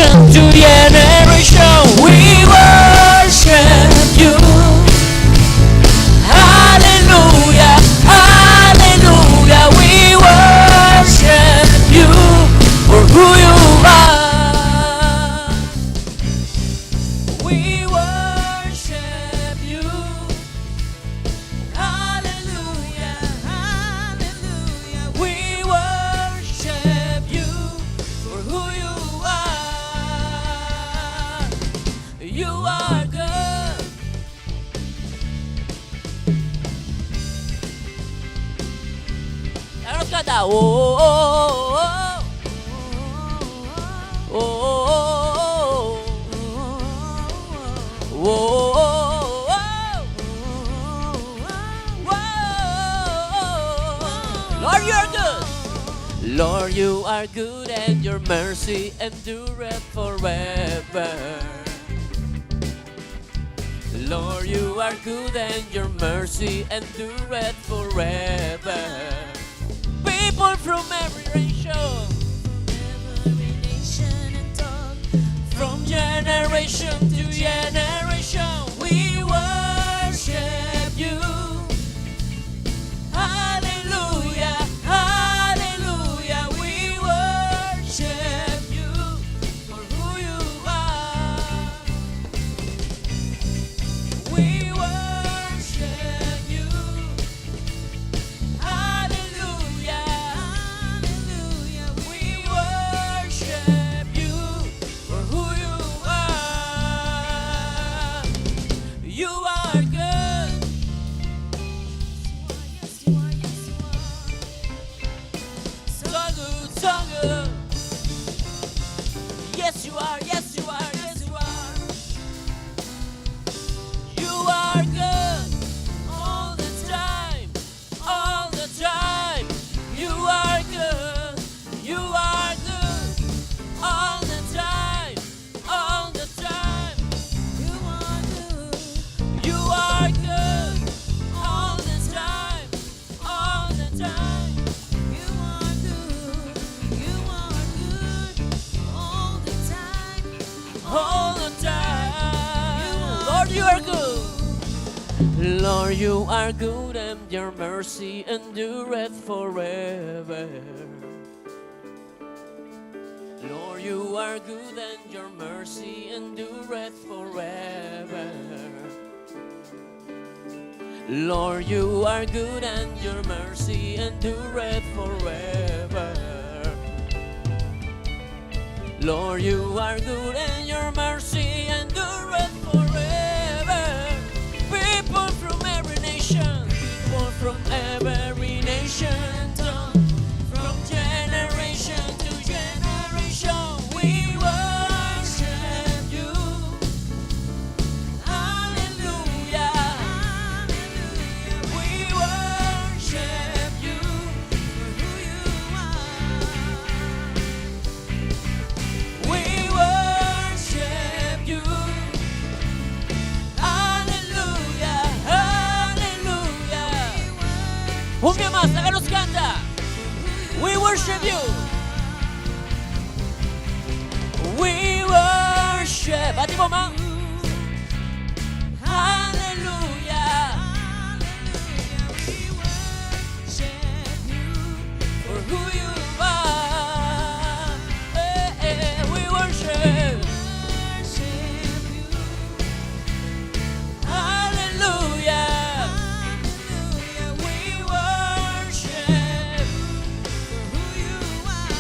generation to generation, we worship you. Hallelujah, hallelujah, we worship you for who you are. We worship you. Hallelujah, hallelujah, we worship you for who you are. You are good. Let's go down. Oh, oh, oh, oh, oh, oh. Lord, you are good. Lord, you are good, and your mercy endureth forever. Lord, you are good, and your mercy endureth forever. People from every nation, and tongue, from generation to generation, we worship you. Hallelujah, hallelujah, we worship you for who you are. We worship you. Hallelujah, hallelujah, we worship you for who you are. You are good. Yes, you are, yes, you are. So good, so good. Yes, you are, yes, you are, yes, you are. You are good all the time, all the time. You are good, you are good all the time, all the time. You are good, you are good all the time, all the time. You are good, you are good all the time, all the time. Lord, you are good. Lord, you are good, and your mercy endureth forever. Lord, you are good, and your mercy endureth forever. Lord, you are good, and your mercy endureth forever. Lord, you are good, and your mercy endureth forever. People from every nation, people from every nation, tongue, from generation to generation, we worship you. Hallelujah, hallelujah, we worship you for who you are. We worship you. Hallelujah, hallelujah. Un día más, háganos canta. We worship you. We worship. A ti, mamá. Hallelujah. We worship you for who you are. We worship. Hallelujah. We worship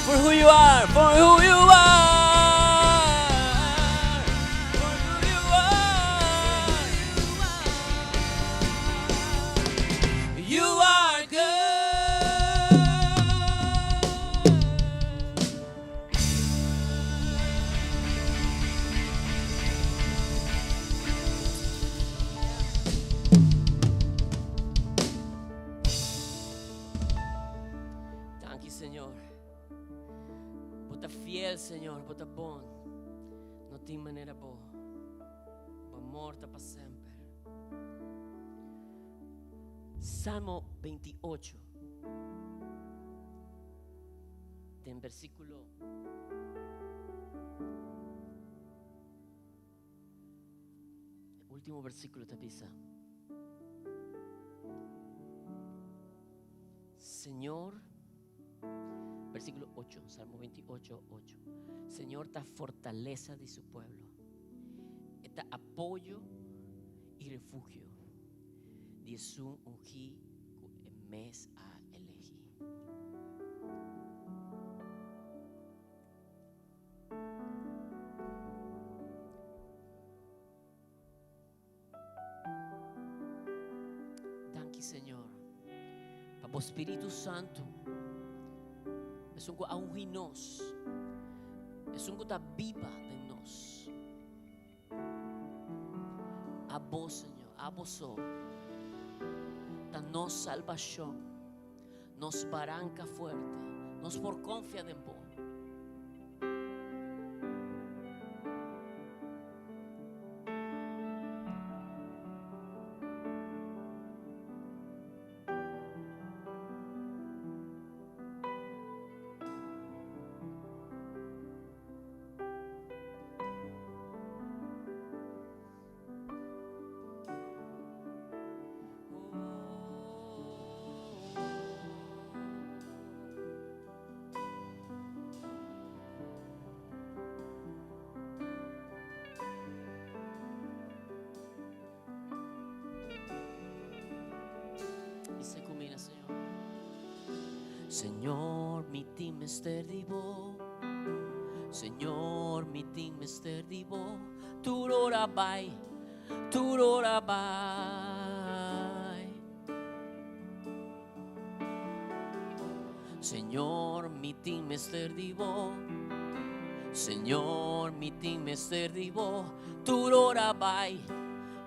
for who you are, for who you are. For who you are. You are good. Thank you, Señor. Bota fiel, Señor, bota bom. Não tem maneira boa. O amor está para sempre. Salmo 28. Tem versículo último versículo te dice: Señor, versículo 8, Salmo 28, 8. Señor, ta fortaleza de su pueblo, esta apoyo y refugio de su ungi en mes a elegir. Danke, Señor, para o Espírito Santo. Es un que aún nos, es un que está viva de nos. A vos, Señor, a vos, da nos salvación, nos barranca fuerte, nos por confiar en vos. Se combina, Señor. Señor, mi team ester divo. Señor, mi team ester divo. Turora bai, turora bai. Señor, mi team ester divo. Señor, mi team ester divo. Turora bai,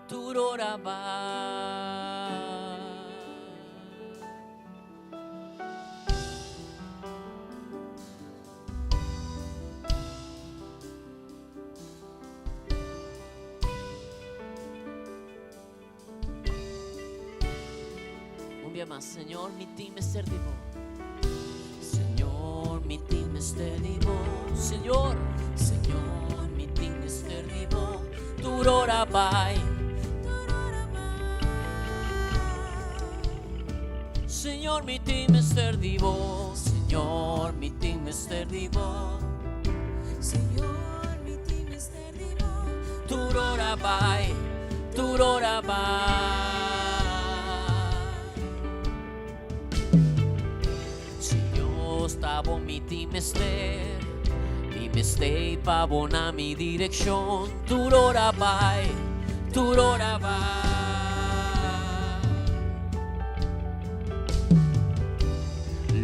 turora bai. Más, Señor, mi team ester divo. Señor, mi team ester divo. Señor, Señor, mi team ester divo. Turora bai, Señor, mi team ester divo. Señor, mi team ester divo. Señor, mi team ester divo. Turora bai, turora bai. Stavo mi team ester, mi mestei pavo na mi direction. Turora bai, turora bai.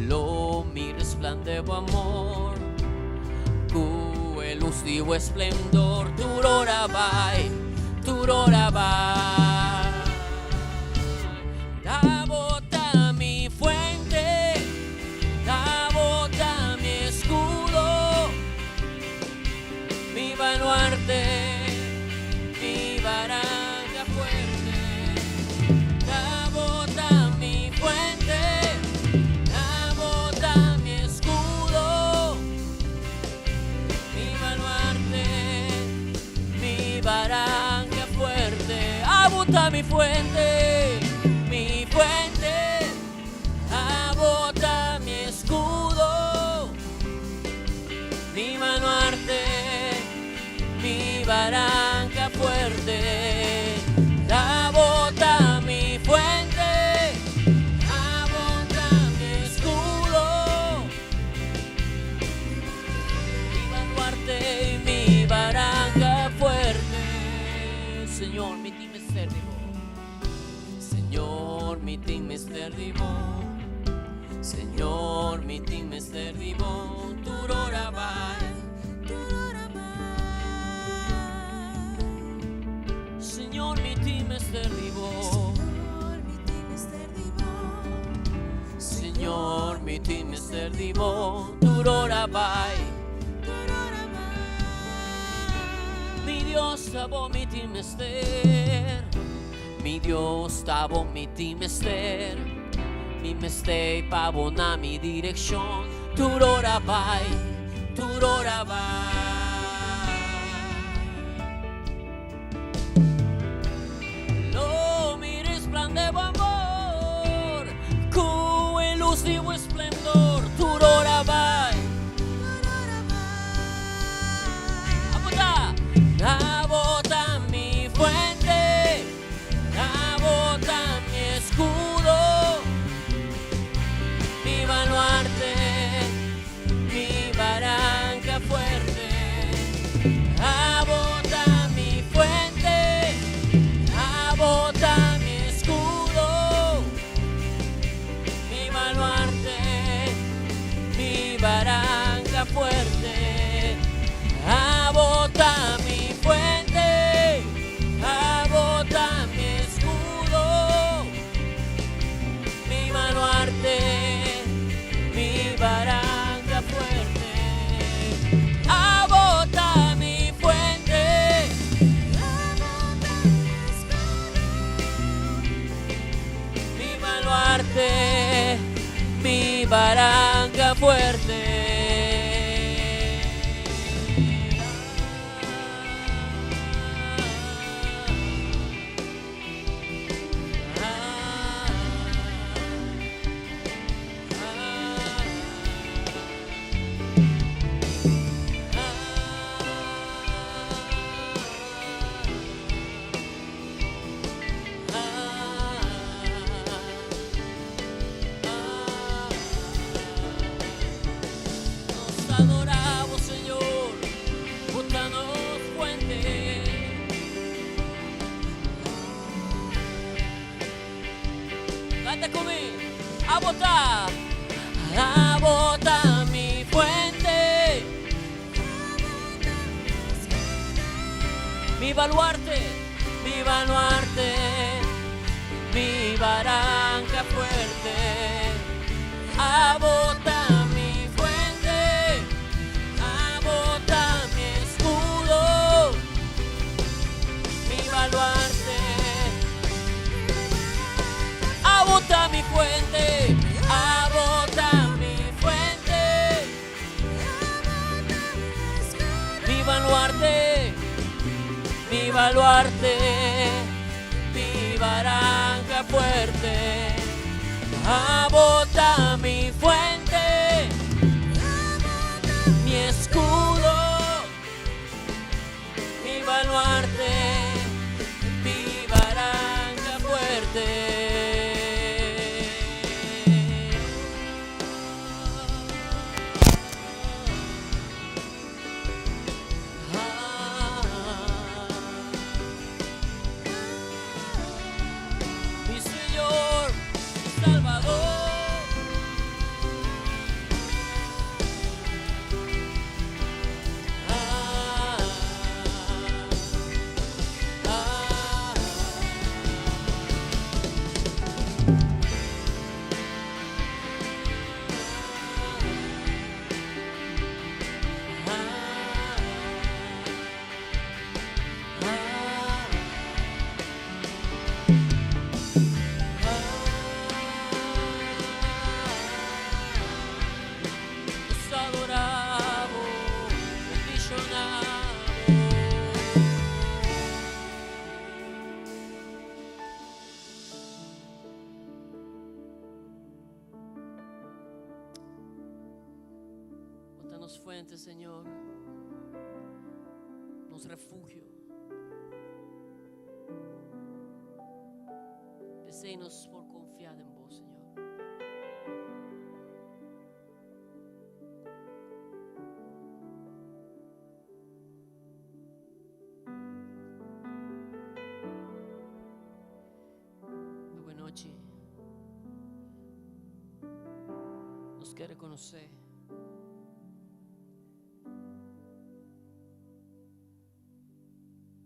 Lo mi resplandebo amor, cu el luz divo esplendor. Turora bai, turora bai. Mi barranca fuerte, la bota mi fuente, la bota mi escudo, mi baluarte, mi barranca fuerte, la bota mi fuente, la bota mi escudo, mi baluarte. Mi barranca fuerte, la bota mi fuente, la bota mi escudo, mi baluarte y mi barranca fuerte. Señor, mi team ester divo. Señor, mi team ester divo. Señor, mi team ester divo. Turora bai. Señor, mi team ester divo. Señor, mi team ester divo. Turora bai. Mi Dios, stavo mi team ester. Mi Dios, stavo mi team ester. Mi mestei pavo na mi direction. Turora bai, turora bai. Abota mi fuente, abota mi escudo, mi baluarte, mi barranca fuerte. Abota mi fuente, abota mi escudo, mi baluarte, mi barranca fuerte. Abota mi fuente, abota mi escudo, mi baluarte, mi barranca fuerte. Nos adoramos, Señor, bótanos fuente. Canta conmigo. Abota, abota mi fuente, mi baluarte, mi baluarte, mi barranca fuerte. Abota mi fuente, abota mi escudo, mi baluarte. Abota mi fuente, abota mi fuente, mi baluarte, mi baluarte, mi barranca fuerte. Abota mi fuente, mi escudo, mi baluarte, mi barranca fuerte. Mi Señor, mi Salvador. Nos adoramos, bendicionamos. Bótanos fuente, Señor, nos refugio. Deséenos por confiar en vos, Señor. Muy buena noche. Nos quiere conocer.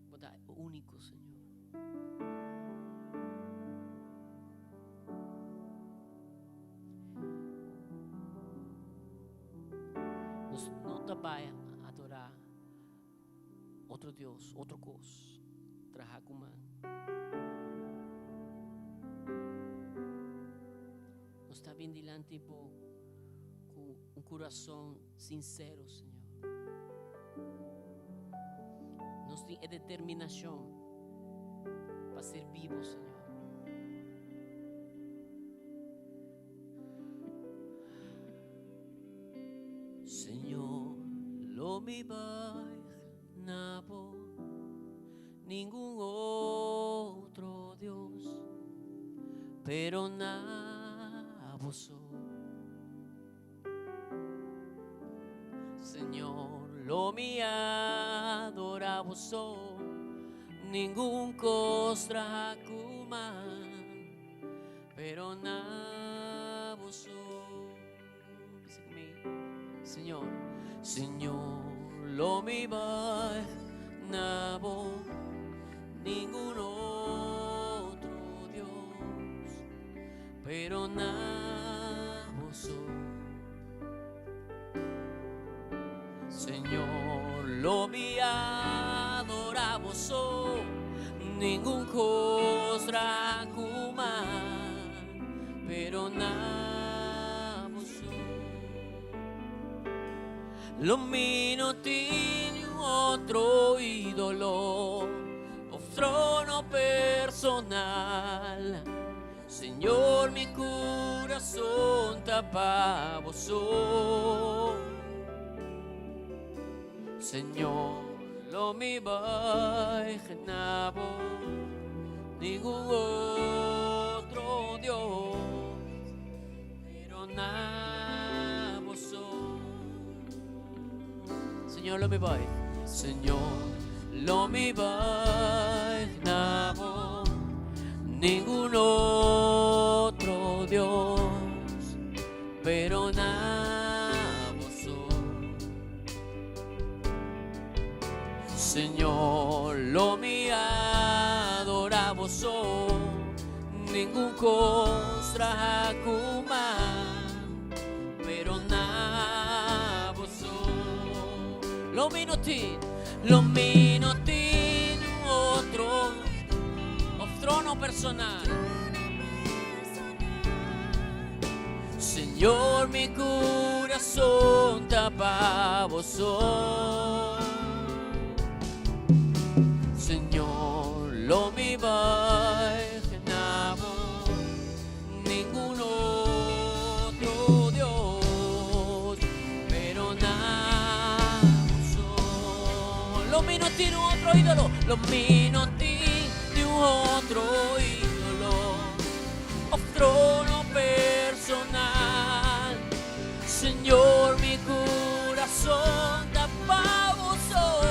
¿Verdad? Único, Señor. No te vayas a adorar outro Deus, outro Deus, Trahacumã. Nos está vindo delante com um coração sincero, Senhor. Nos tem determinação para ser vivo, Senhor. Senhor, lo mi vai na po, ningún otro Dios, pero na vos. Señor, lo mi adoravo so, ningun kostra kuman, pero nabo so. Dice conmigo, Señor, Señor, lo mi vai, nabo, ningún otro Dios, pero nabo so. Señor, lo mi adoravo so, ningún kostra kuman, pero nabo so. Lo mi non tiene otro ídolo o trono personal. Señor, mi corazón tapavo so. Señor, lo mi vai genabo, ningún otro Dios, pero nabo so. Señor, lo mi vai, Señor, lo mi vai genabo, ningún otro Dios, pero nabo so. Señor, lo mi adoravo so, ningún kostra kuman, pero nabo so. Lo mi non tiene otro trono personal. Señor, mi corazón tapavo so. Señor, lo mi vai genabo, ningún otro Dios, pero nabo so. Lo mi non tiene otro ídolo, lo mi non tiene otro ídolo o trono personal. Señor, mi corazón tapavo so.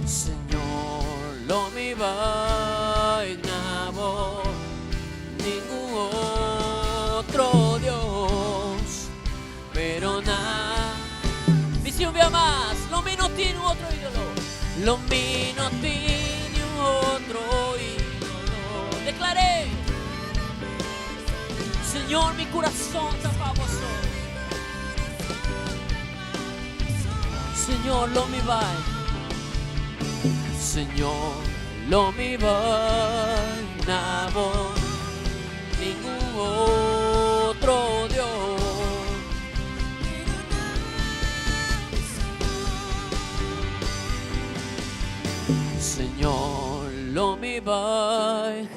Señor, lo mi vai nabo, ningún otro Dios, pero nada. Dice un día más, lo mi non tiene otro ídolo, lo mi non tiene otro ídolo. Declaré, Señor, mi corazón tapavo so. Señor, lo mi vai, Señor, lo mi vai nabo, ningún otro Dios. Señor, lo mi vai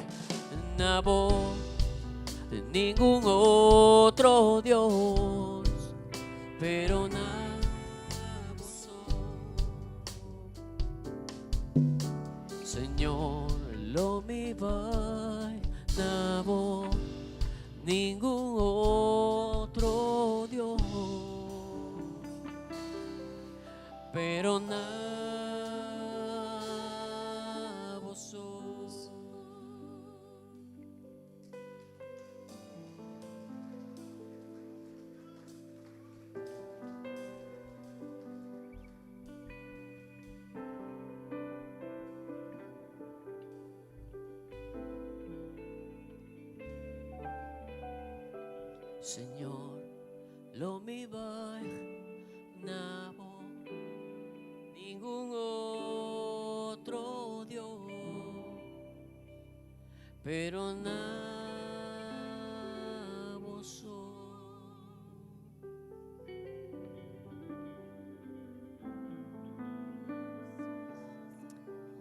nabo, ningún otro Dios, pero nabo so. Señor, lo mi vai nabo, ningún otro Dios, pero nabo so. Señor, lo mi vai nabo, ningún otro Dios, pero nabo so.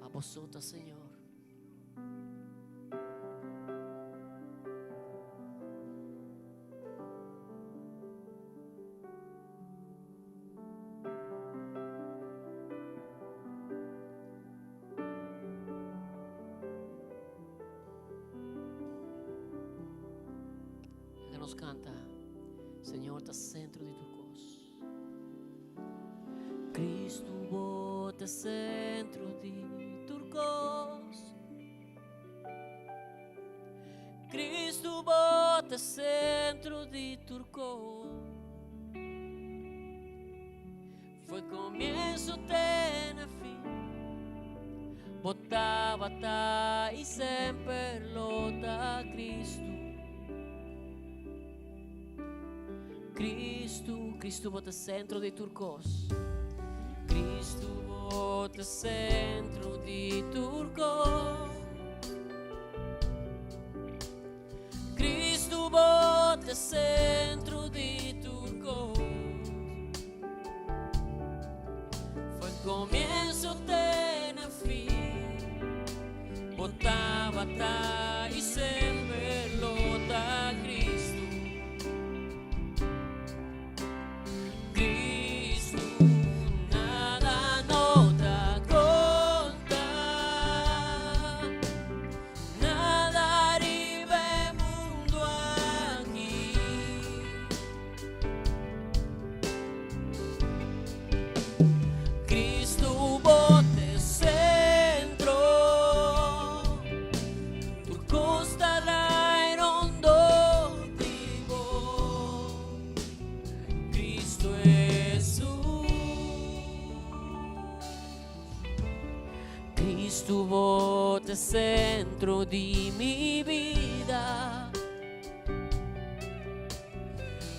A vosotros, Señor. Nos canta, Señor, está centro de tu cosa. Cristo bota centro di Turcos. Cristo bota centro di Turcos. Foi comienzo, tiene fin. Botava ta e sempre lota Cristo. Cristo bota centro di Turcos. Cristo bota centro di Turcos. Cristo bota centro di Turcos. Foi comienzo, tiene fin. Botava ta e sempre lota Cristo. Cristo bota centro di mi vida.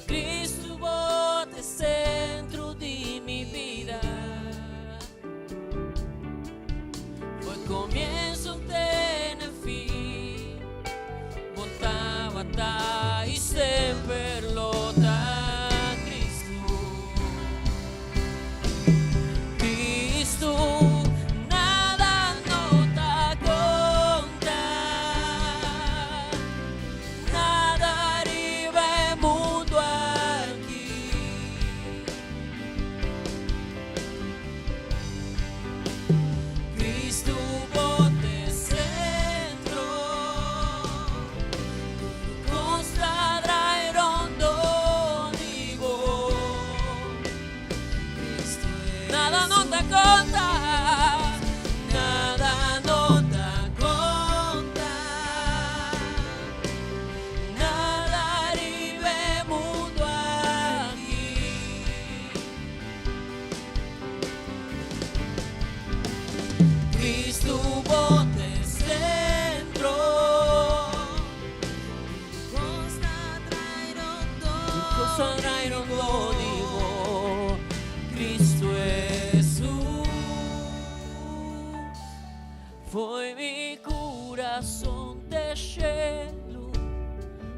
Cristo bota centro di mi vida. Foi comienzo, tiene fin. Botava ta e sempre lota Cristo. Cristo. Foi mi coração de cielo,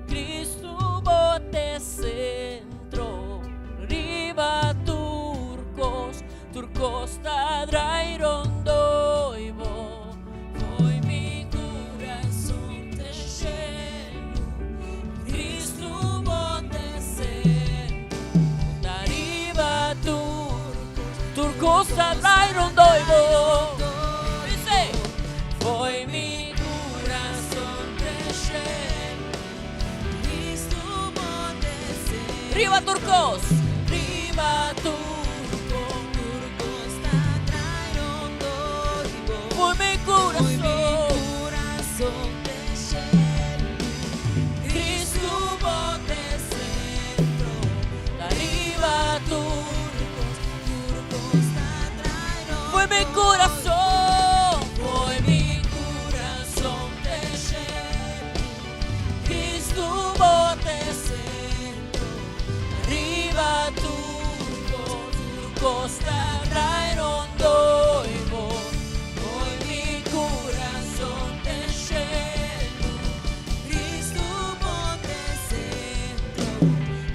Cristo bote centro, riba Turcos, Turcos tadrairon doivo. Foi mi coração de cielo, Cristo bote centro, da riba Turcos, Turcos tadrairon doivo. Foi mi coração de cielo, Cristo bote centro. Riba Turcos, riba Turcos, Turcos tadrairon doivo. Foi mi coração de cielo, Cristo bote centro. Da riba Turcos, Turcos tadrairon. Foi mi coração. Costa traeron doivo, hoy mi corazón te cielo, Cristo bote centro,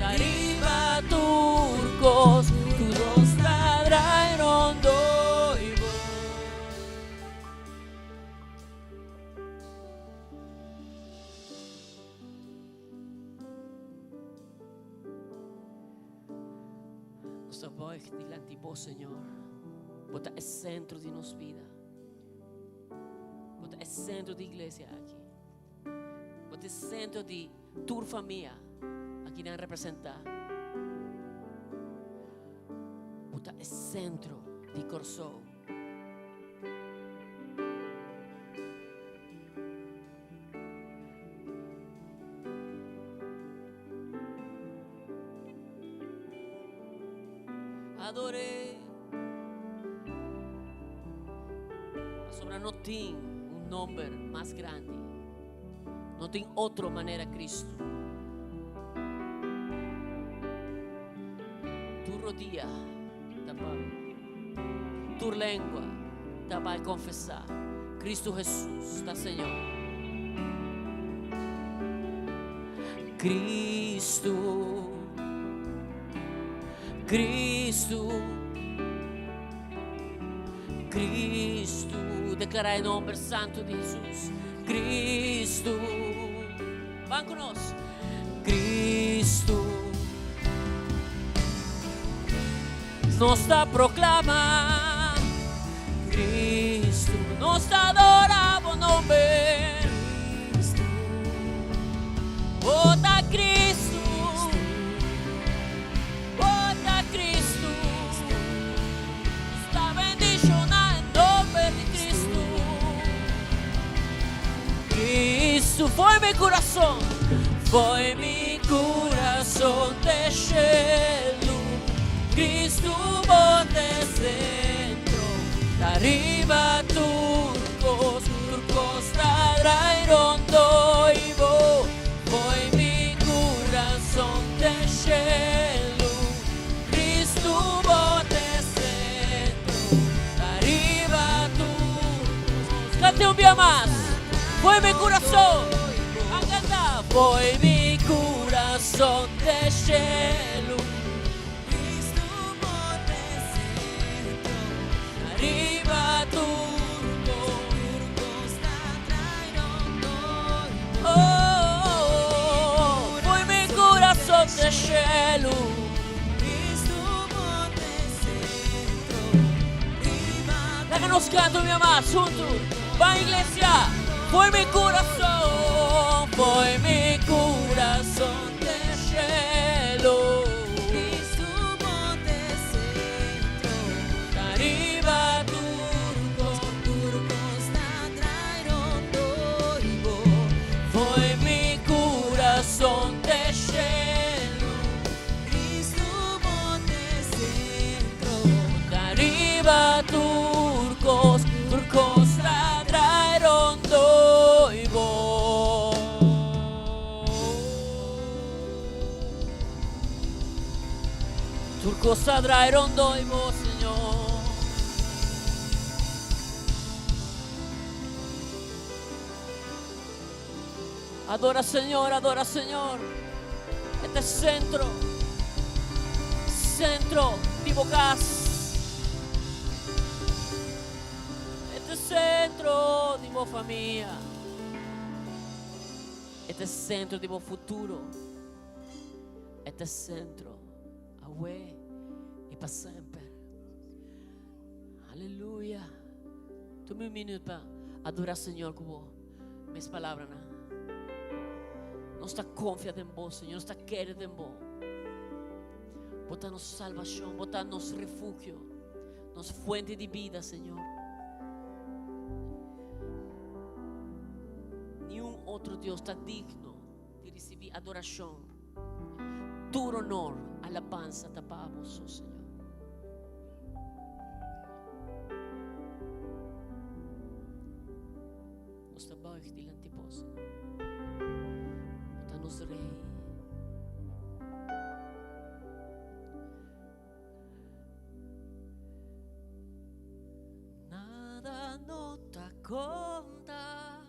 arriba Turcos, todos traeron doivo. Nossa voz diante de vos, Senhor, bota é centro de nossa vida, bota é centro de igreja aqui, bota é centro de tua família aqui não representar. Mutta è centro di corso. Adoré. Mas no tem un nombre más grande. No tem otra manera Cristo. Tu rodilla tu lengua te va a confesar Cristo Jesús está Señor. Cristo, Cristo, Cristo, declara el nombre santo de Jesús. Cristo, van con nosotros. Cristo nos está proclama. Cristo nos adora o nombre. Bota Cristo, bota Cristo. Está bendicionado en nombre de Cristo. Cristo foi mi corazón, foi mi corazón de cielo. Cristo bote centro, arriba turcos, turcos trajeron doivo. Foi mi corazón de cielo. Cristo bote centro, arriba turcos. Cante un día más. Foi mi corazón. A cantar. Foi mi corazón de cielo. Arriba turcos trajeron doivo. Oh, foi mi corazón de cielo. Déjanos cantar mi amor juntos. Va iglesia. Foi mi corazón de cielo. Arriba turcos, turcos trajeron doivo. Foi mi corazón de cielo. Cristo bote centro. Arriba turcos, turcos trajeron doivo. Turcos trajeron doivo, Señor. Adora Señor, adora Señor. Este centro, centro de bocas. Este centro de mi familia. Este centro de mi futuro. Este centro, ahora y para siempre. Aleluya. Tome un minuto para adorar Señor como mis palabras. No está confiado en vos, Señor, no está querido en vos. Botanos salvación, botanos refugio, nos fuente de vida, Señor. Ni un otro Dios está digno de recibir adoración. Tu honor, alabanza, tapamos, oh Señor. Nos tapamos delante de vos, Señor. Botanos Rey. Nada no te conta,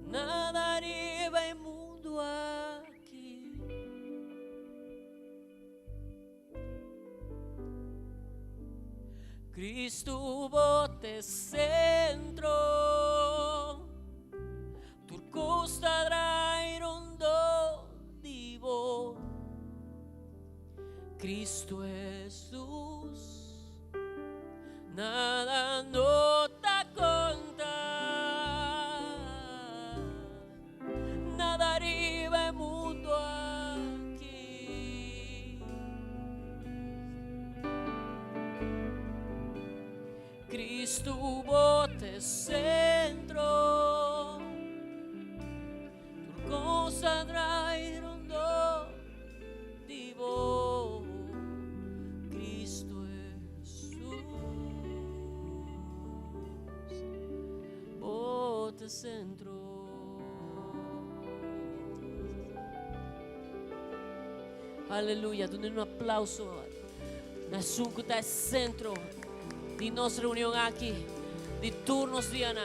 nada arriba el mundo aquí. Cristo bote centro, turcos trajeron doivo. Cristo Jesús, nada no te conta, nada arriba el mundo aquí. Cristo bote centro, tu consagrai rondo divo Cristo Jesús, bote centro. Aleluia, dando um aplauso a nessun que está no centro de nossa reunião aqui, de turnos Diana,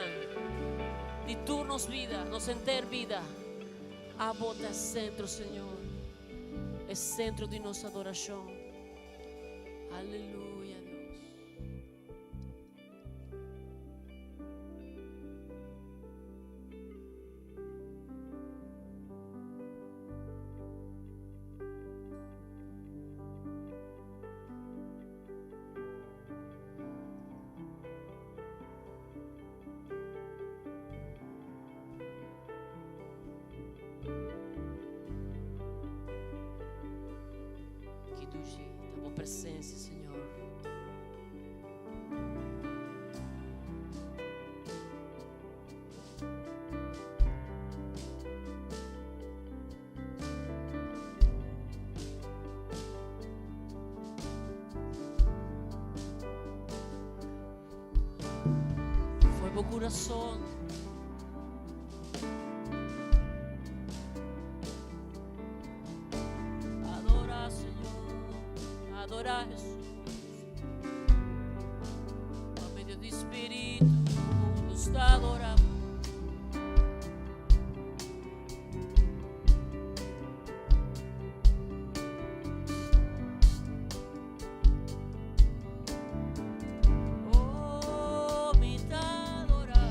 de turnos vida, nos enter vida, a bota centro, Senhor, é centro de nossa adoração. Aleluia, Deus. Da tua presença, Senhor. Foi meu coração. Adorar Jesus, por meio do Espírito, nos adoramos. Oh, me adoramos.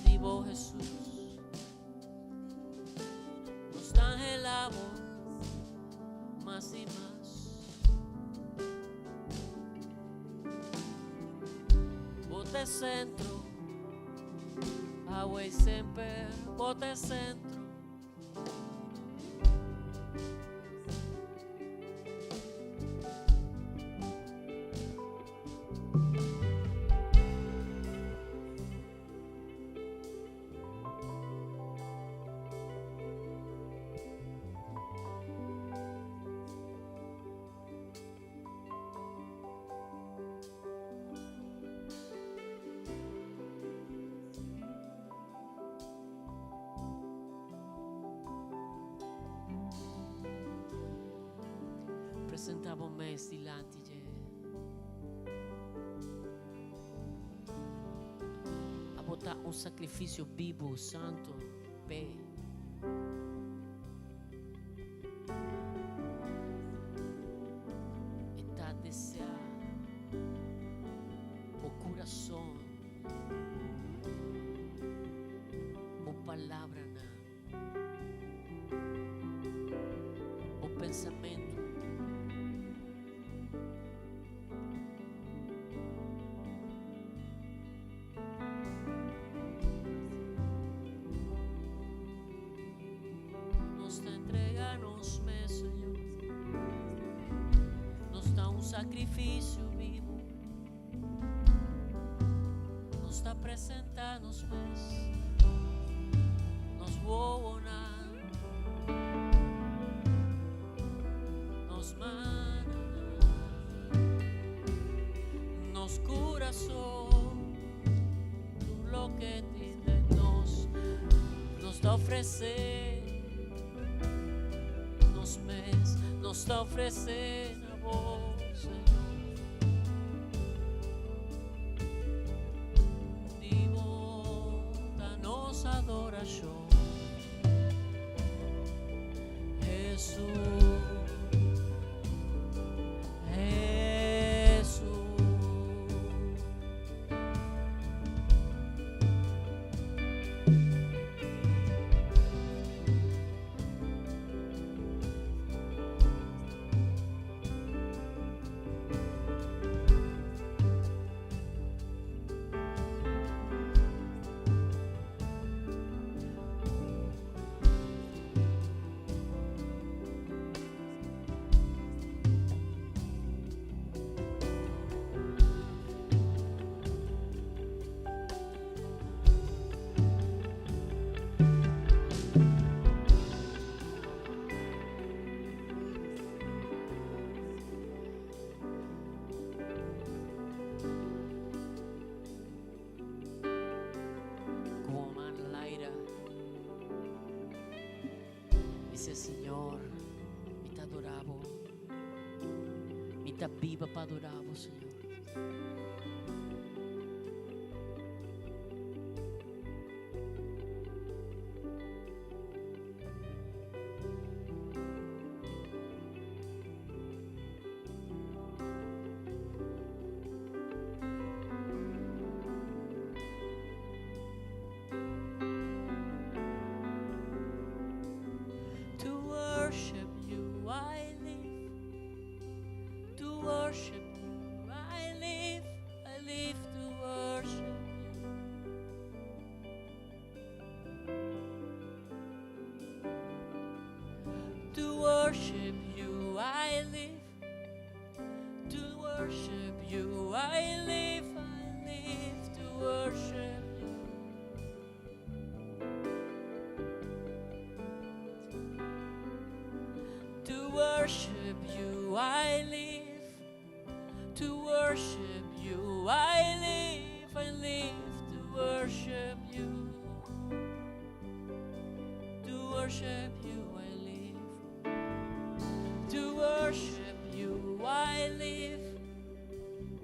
Vivo Jesús, nos dan el amor más y más. Bote centro, agua y sempre, bote centro. Presentava me dilante de a botar um sacrifício vivo, santo, pé. E tá deseando palavra, o pensamento. Nos te entregamos, Senhor. Nos dá sacrifício vivo. Nos está apresentando os pés. Nos voa nos mana, nos coração, tudo lo que te nos dá oferecer, nos dá oferecer a vós, Senhor. Vivo da nossa adoração, Jesus. Dice, Senhor, me te adoravo, me te viva para adoravo, Senhor. Worship you, I live. To worship you, I live. I live to worship you. To worship you, I live. To worship you, I live. I live to worship you. To worship you, I live. To worship you, I live. I live to worship you. To worship you, I live. To worship you, I live.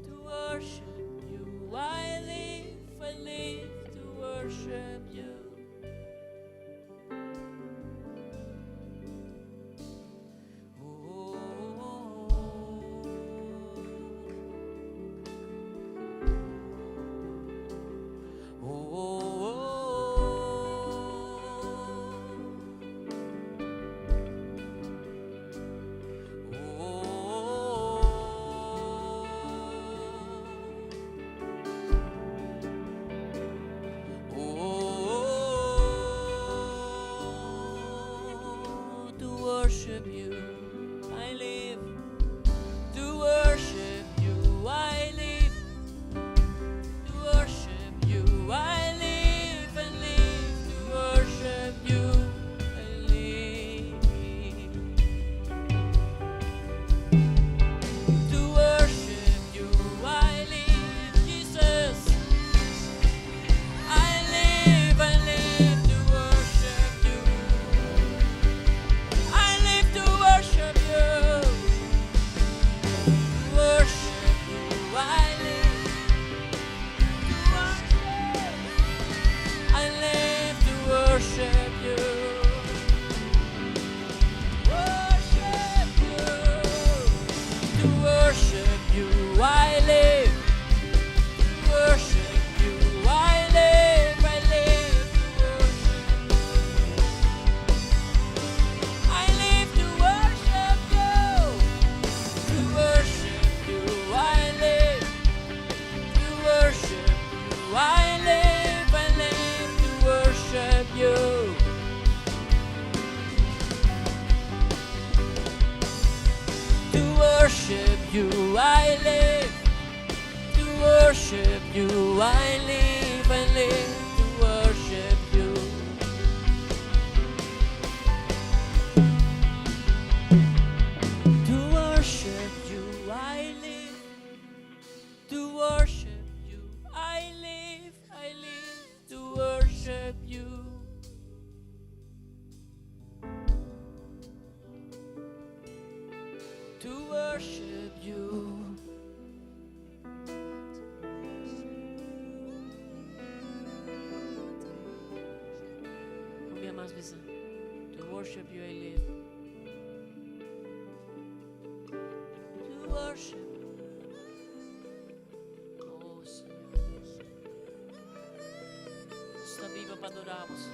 To worship you, I live. I live to worship you. Oh worship you I live. To worship you I live to worship you. To worship you I live. To worship you I live to worship you. To worship you. Combien más veces? To worship you I live. To worship. Oh Señor. Está vivo para adorarnos.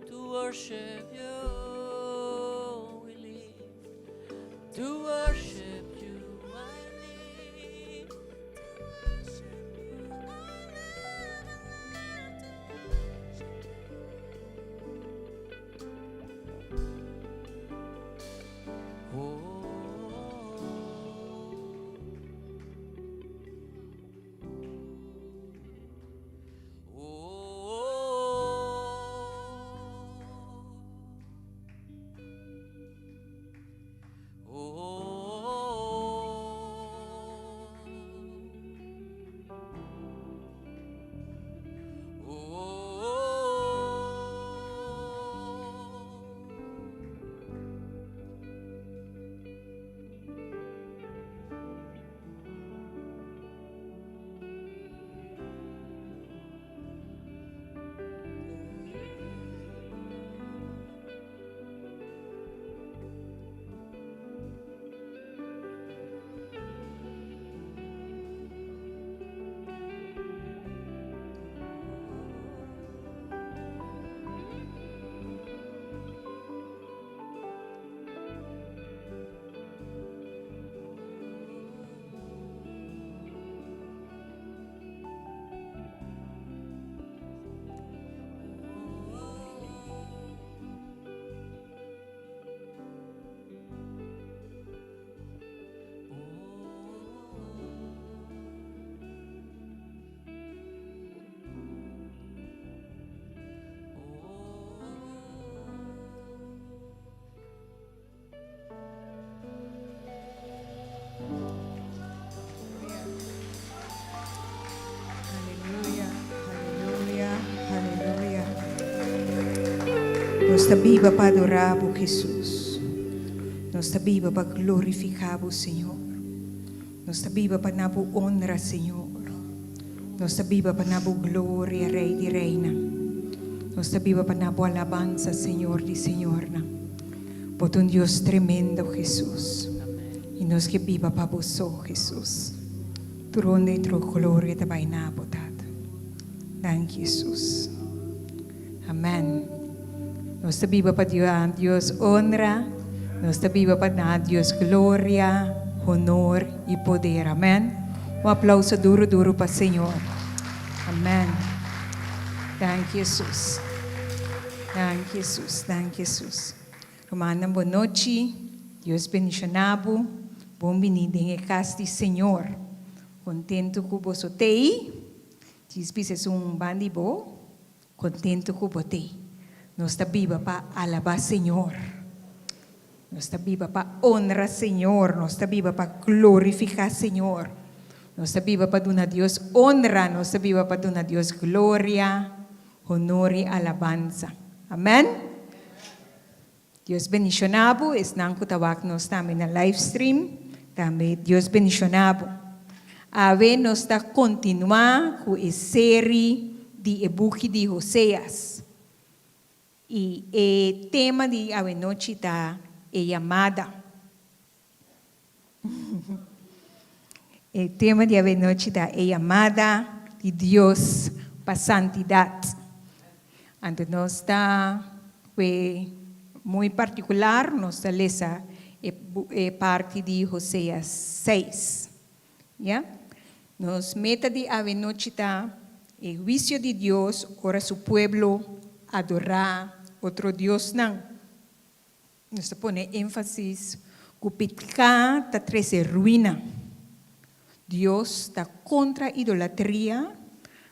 To worship you. To worship you I live. Nos está viva para adorar, Jesús. Nos está viva para glorificar, Señor. Nos está viva para dar honra, Señor. Nos está viva para dar gloria, Rey de Reina. Nos está viva para dar alabanza, Señor de Señor. Por un Dios tremendo, Jesús. Y nos que viva para vos, Jesús. Tu ronda y tu gloria te vaina a botar. Thank you, Jesús. Amén. Nos está viva para Dios honra. Nos está viva para dar Dios gloria, honor y poder. Amén. Un aplauso duro, duro para el Señor. Amén. Thank you, Jesús. Thank you, Jesús. Thank you, Jesús. Romana, boa noite. Deus bendicionado. Bem-vindo em casa do Senhor. Contento com você aí. Diz que é bandi bom. Contento com você. Nós está viva para alabar Senhor. Nós está viva para honrar Senhor. Nós está viva para glorificar Senhor. Nós está viva para dar a Deus honra. Nós está viva para dar a Deus glória, honor e alabanza. Amém? Deus bendicionado. Estão kutawak nós também na live stream. Também Deus bendicionado. Ave nós está continuar com a série de e-book de Oséias. E o tema de ave noite está chamada. O tema de ave noite está chamada de Deus para santidade. Então nós está muito particular, nós está lendo parte de Oséias 6. Yeah? Nos meta de ave noite está o juízo de Deus para seu povo adorar outro Deus não. Nós põe ênfase Cupitka ta trece ruina. Dios está contra idolatría,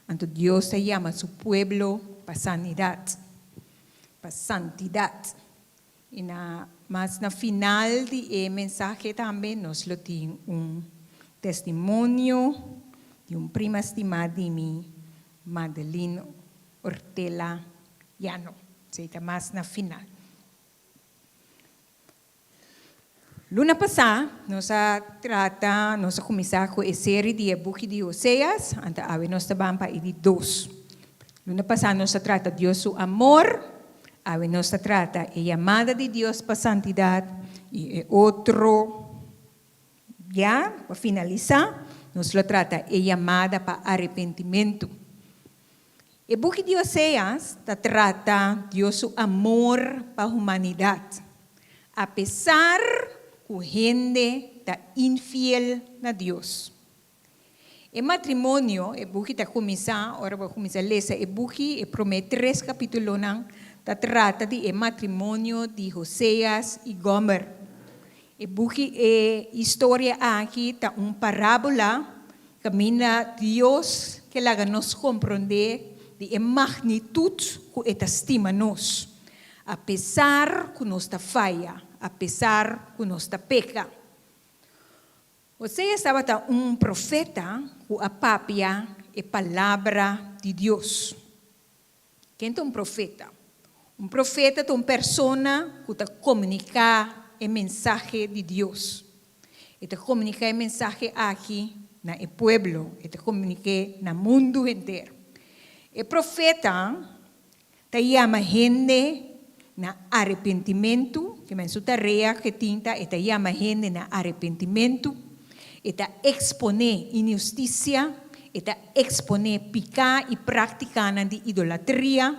entonces Dios te llama a su pueblo para sanidad, para santidad. Y más na final del mensaje también nos lo tiene un testimonio de un prima estimada de mí, Madeline Ortela Llano. Está más na final. Luna pasada, nos começamos com a série de Buque de Oséias, então nós estamos para ir 2. Luna passada, nós trata de Deus o amor, nós trata a chamada de Deus para a santidade, e outro, já, para finalizar, nós trata a chamada para arrependimento. O Buque de Oséias trata de Deus o amor para a humanidade, apesar que gente está infiel a Deus. O matrimônio, o buque está começando, agora vou começar a ler, o buque, promete 3 capítulos, trata de matrimônio de Oséias e Gomer. O buque, história aqui, está uma parábola, camina Deus, que laga nos compreender de magnitude que Ele estima nos, apesar que nós está falha. Apesar que nós peca. Oséias estava um profeta que apapia a palavra de Deus. Quem é um profeta? Um profeta é uma pessoa que comunica a mensagem de Deus. Ele comunica a mensagem aqui no povo, ele comunica no mundo inteiro. O profeta chama gente na arrependimento, que é sua tarefa que tinta, chama gente na arrependimento, exponer injustiça, exponer picar e praticar de idolatria,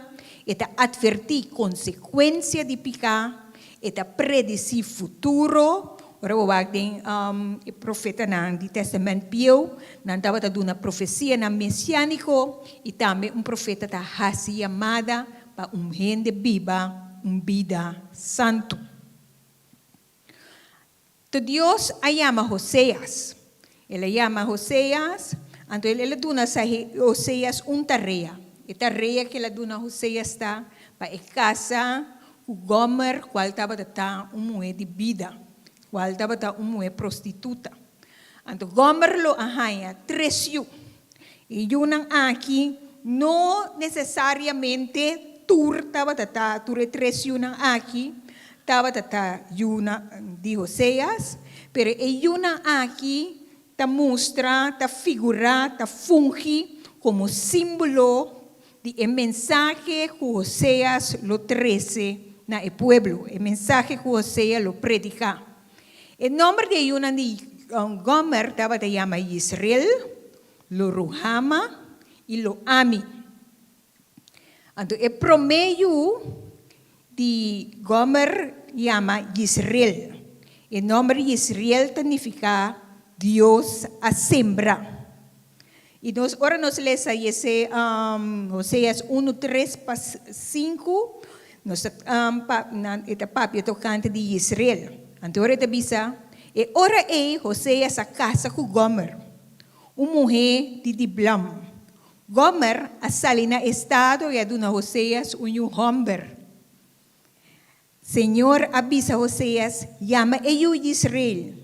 advertir consequência de picar, predizer futuro. Ora, o profeta do Testamento Pio, estava dando uma profecia messiânica, e também profeta da raça chamada para gente viva, vida santo. Então Deus chama Oséias. Ele chama Oséias, então ele dá a Oséias uma tarefa. A tarefa que ele dá a Oséias está para a casa o Gomer, qual estava uma mulher de vida, qual estava uma mulher prostituta. Então Gomer lo arranha 3 anos. E eu aqui não necessariamente estava tur 3 anos aqui, estava yuna de Oséias, pero yuna aqui mostra, figura, funge como símbolo de mensagem que Oséias lo trece na el pueblo, el mensaje que Oséias lo predica. El nombre de yuna de Gomer estava te llama Israel, lo Ruhama y lo Ami. Então, o promeio de Gomer chama Israel. O nome de Israel significa Deus a sembra. E agora nós lemos esse Oséias 1, 3, 5, nós papi tocante de Israel. Então, agora diz, e ora Oséias a casa com Gomer, uma mulher de Diblam. Gomer, a salina estado e a duna Oséias homem. Senhor avisa Oséias, chama eu Israel.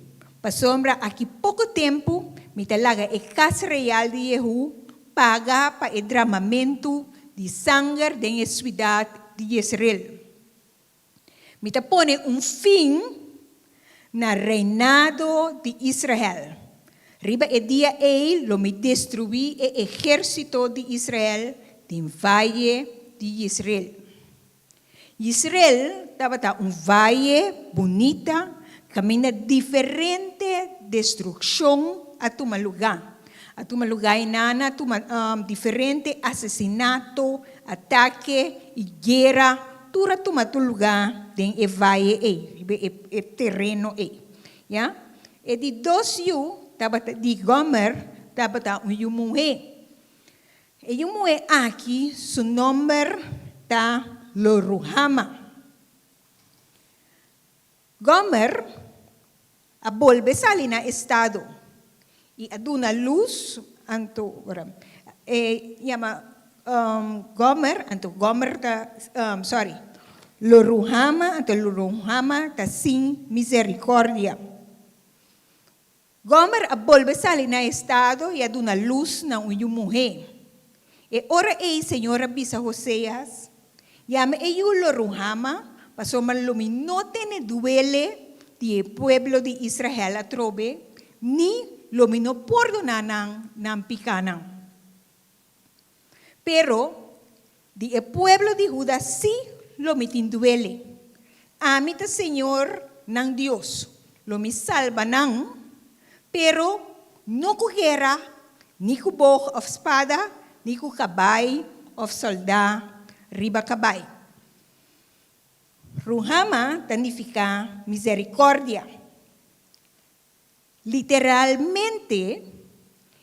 Para sombra, aqui pouco tempo, me talaga a casa real de Jehu, paga para o derramamento de sangue da cidade de Israel. Me põe fim na reinado de Israel. Riba e dia lo me destruí o exército de Israel do valle de Israel. Israel estava valle bonita, caminha diferente destruição a toma lugar. A toma lugar inana, diferente assassinato, ataque e guerra, tudo toma lugar em valle e terreno ya. E de 2 anos de Gomer, estava uma mulher. E uma mulher aqui, seu nome está Lo Ruhama. Gomer abolbe sali na estado. I aduna luz anto Gomer Loruhama ta sin misericordia. Gomer abolbe sali na estado e aduna luz na uyong muhe. E ora Senhora bisa Hoseas, llama Loruhama, pasó mal luminote ne duele di pueblo de Israel a trobe, ni lumino perdonanan ng pikanang. Pero, di pueblo de Judá sí lumitin duele. Amit a Señor ng Dios, lumisalba ng, pero no ku guerra, ni ku bog of espada, ni ku kabay of solda, riba kabay. Ruhama significa misericordia. Literalmente,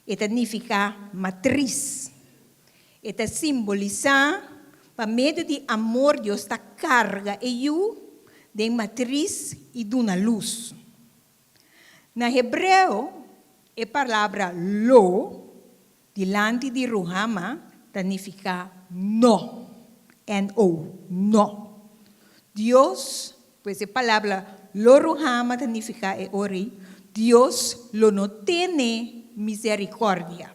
significa matriz. Ito simboliza, pa medio de amor, Dios ta carga de matriz e duna luz. Na Hebreo, a palavra lo, dilante de Ruhama, significa no. N-O, no. Dios, pues a palavra lo Ruhama significa ori, Dios lo no tiene misericordia.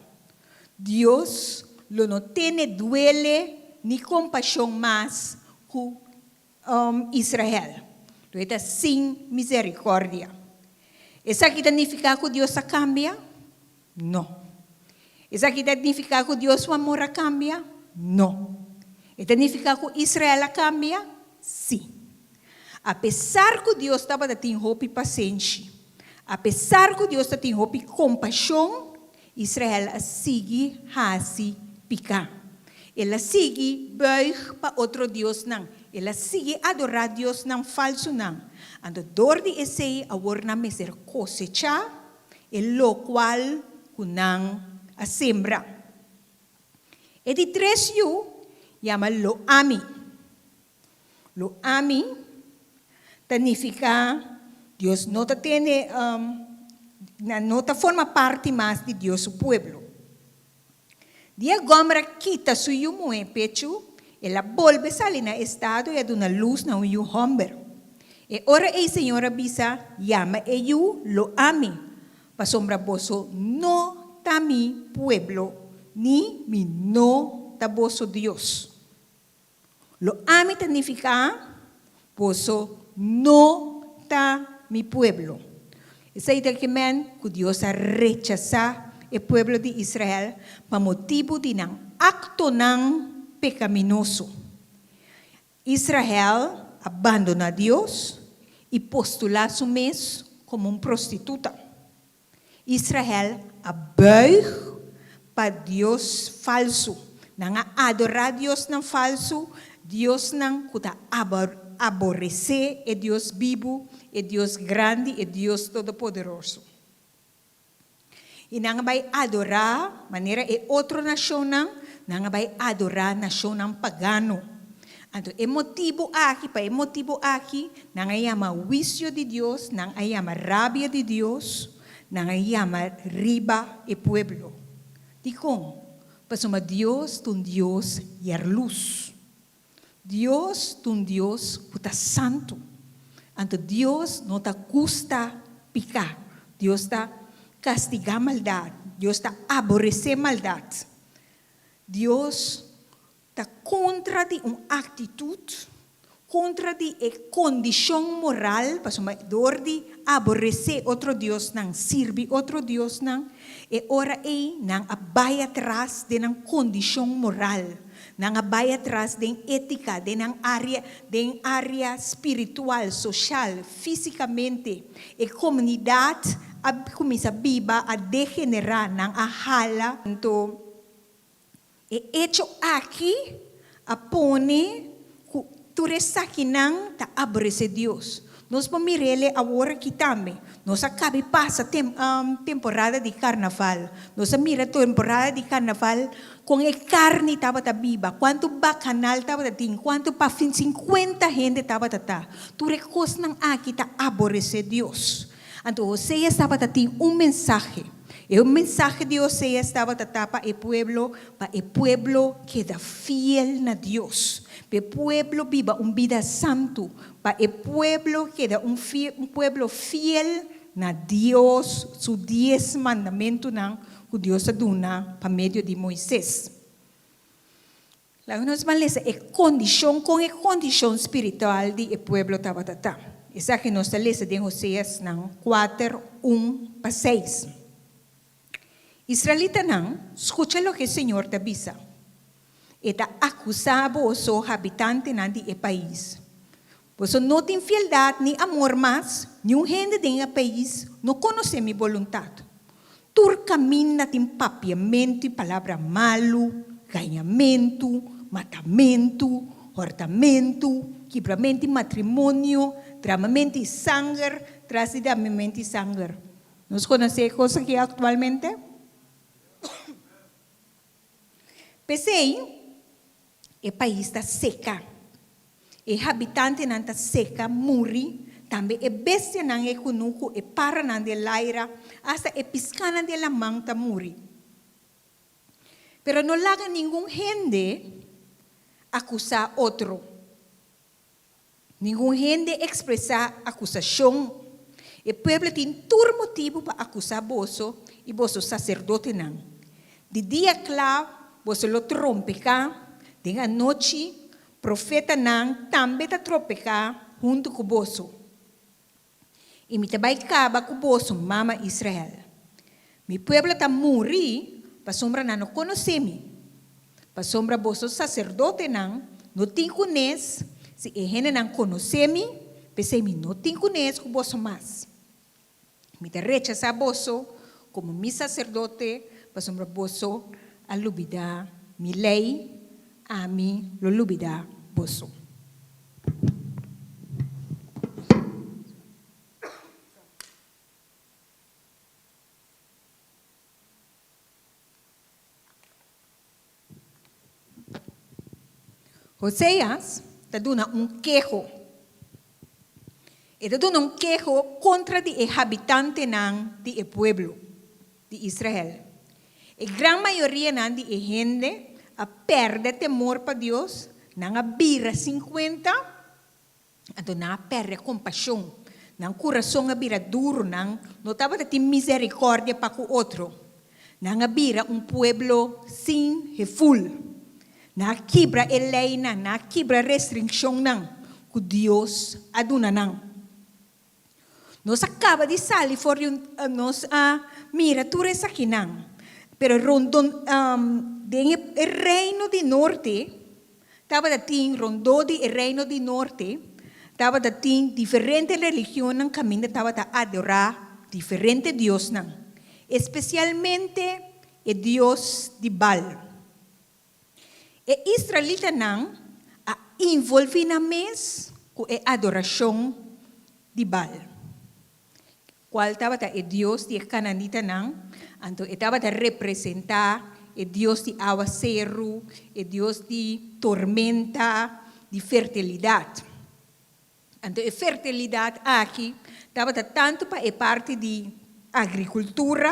Dios lo no tiene duele ni compasión más con Israel. Lo está sin misericordia. ¿Esa aquí significa que Dios cambia? No. ¿Esa aquí significa que Dios su amor cambia? No. ¿Esa significa que Israel cambia? Sí. A pesar que Dios estaba tendo paciência, a pesar que Deus tem compaixão, Israel sigue hasi picar. Ela sigue buig para outro Deus não. Ela sigue adorar Deus não falso não. Ando dor de esse agora na meser cosecha, lo qual kunang a sembra. E de três chama lo ami. Lo ami significa Dios no forma parte más de Dios su pueblo. Dia Gomer quita su yumo pecho, ela volve salir na estado e duna luz na uyu homber. E ora Senhora bisa llama lo ami, pa sombra boso no ta mi pueblo, ni mi no ta boso Dios. Lo ami significa boso no ta mi pueblo. Esa idea que Dios ha rechazado el pueblo de Israel por motivo de un acto pecaminoso. Israel abandona a Dios y postula su mes como un prostituta. Israel abuig para Dios falso. Nanga adorar Dios não falso, Dios não kuta aborrecer é Deus vivo, é Deus grande, é Deus todo-poderoso. E não vai adorar, maneira é outra nação, não vai adorar nação pagano. Então, é motivo aqui, não é uma juízo de Deus, não é uma rabia de Deus, não é uma riba e pueblo. Dicom, pasoma Deus, um Deus e a luz. Deus, um Deus que está santo. Então, Deus não está custa picar. Deus está castigar maldade. Deus está aborrecer maldade. Deus está contra de uma atitude, contra de condição moral, para dor de aborrecer outro Deus, não servir outro Deus, não. E ora não vai atrás de uma condição moral. Não vai atrás de ética, de área espiritual, social, fisicamente. E comunidade começa a degenerar, não a hala. Então, e hecho aqui, a pone, tu aqui não está aborrecer Deus. Nós vamos mirar agora aqui também. Nós acabamos de passar temporada de carnaval. Nós mira temporada de carnaval com a carne estava viva. Quanto bacanal estava tem, quanto para 50 gente estava tá. Tu recostas aqui está aborrecer Deus. Então, Oséias estava a ter mensaje. E o mensaje de Oséias estava a dar para o pueblo que é fiel na Deus. Para o pueblo viva vida santo. Para o pueblo que é pueblo fiel na Deus, os 10 mandamentos que Deus dá para meio de Moisés. Lá nós vamos ler a condição com a condição espiritual do pueblo estava a dar. Essa que nós lemos em Oséias 4, 1-6. Israelita escucha lo que o Senhor te avisa. Eta acusa vos, habitante do país. Vos não tem fieldade nem amor mais, nenhum gente do país não conhece minha vontade. Tu caminha tem papiamento e palavra malo, ganhamento, matamento, hortamento, quebramento de matrimônio, tramamento de sangue, trasidamento de sangue. Nós conhecemos coisa que atualmente? Pensei, o país está seca. O habitante não está seca, morre. Também a bestia não é conuco, e para não de laira, hasta a piscana de la manta morre. Pero não laga nenhum gente acusar outro. Nenhum gente expressar acusação. O povo tem todo motivo para acusar você e você sacerdote não. De dia claro, você lo trompeca. De noite, profeta não também está trompeca junto com você. E me também acaba com você, mama Israel. Meu povo está morrer, para sombra não conhece-me. Para sombra você sacerdote não tem conhece. Se a gente não conhece-me, pensei me não tem conhece com você mais. Me te rechaça você como meu sacerdote, para sombra você a lubida mi lei, a mim lo lubida você. Oséias está dando quejo. Está dando quejo contra os habitantes do pueblo de Israel. A grande maioria de gente perde temor para Deus, não abira 50, então não perde compaixão, não coração abira duro, não estava a ter misericórdia para o outro, não abira pueblo sem refúgio. Na quebra a lei, na quebra a restrição que Deus aduna não. Nós acaba de sair fora nós mira tudo isso aqui não. Pero rondon o reino do norte estava a ter rondou do reino do norte estava a ter diferentes religiões no caminho estava a adorar diferentes deuses não. Especialmente o Deus de Baal. E israelita não a envolver na mes com a adoração de Baal. Qual estava o Deus de Cananita não, então estava a representar o Deus de aguacero, o Deus de tormenta, de fertilidade. Então a fertilidade aqui estava tanto para a parte de agricultura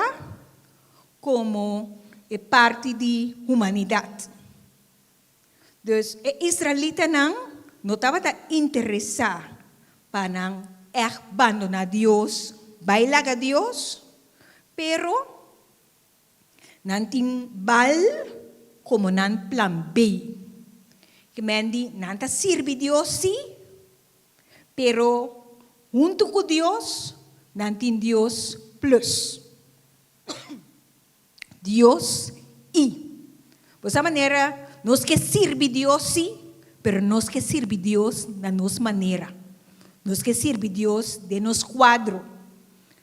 como a parte de humanidade. Dus Israelita não estava interessado para não abandonar Deus, bailar a Deus, pero não tem bal como não plan B. Que mendi não está serve Deus sim, pero junto com Deus não tem Deus plus. Deus e. Por essa maneira nós que serve Deus sim, pero nós que serve Deus na nossa maneira. Nós que serve Deus de nosso quadro.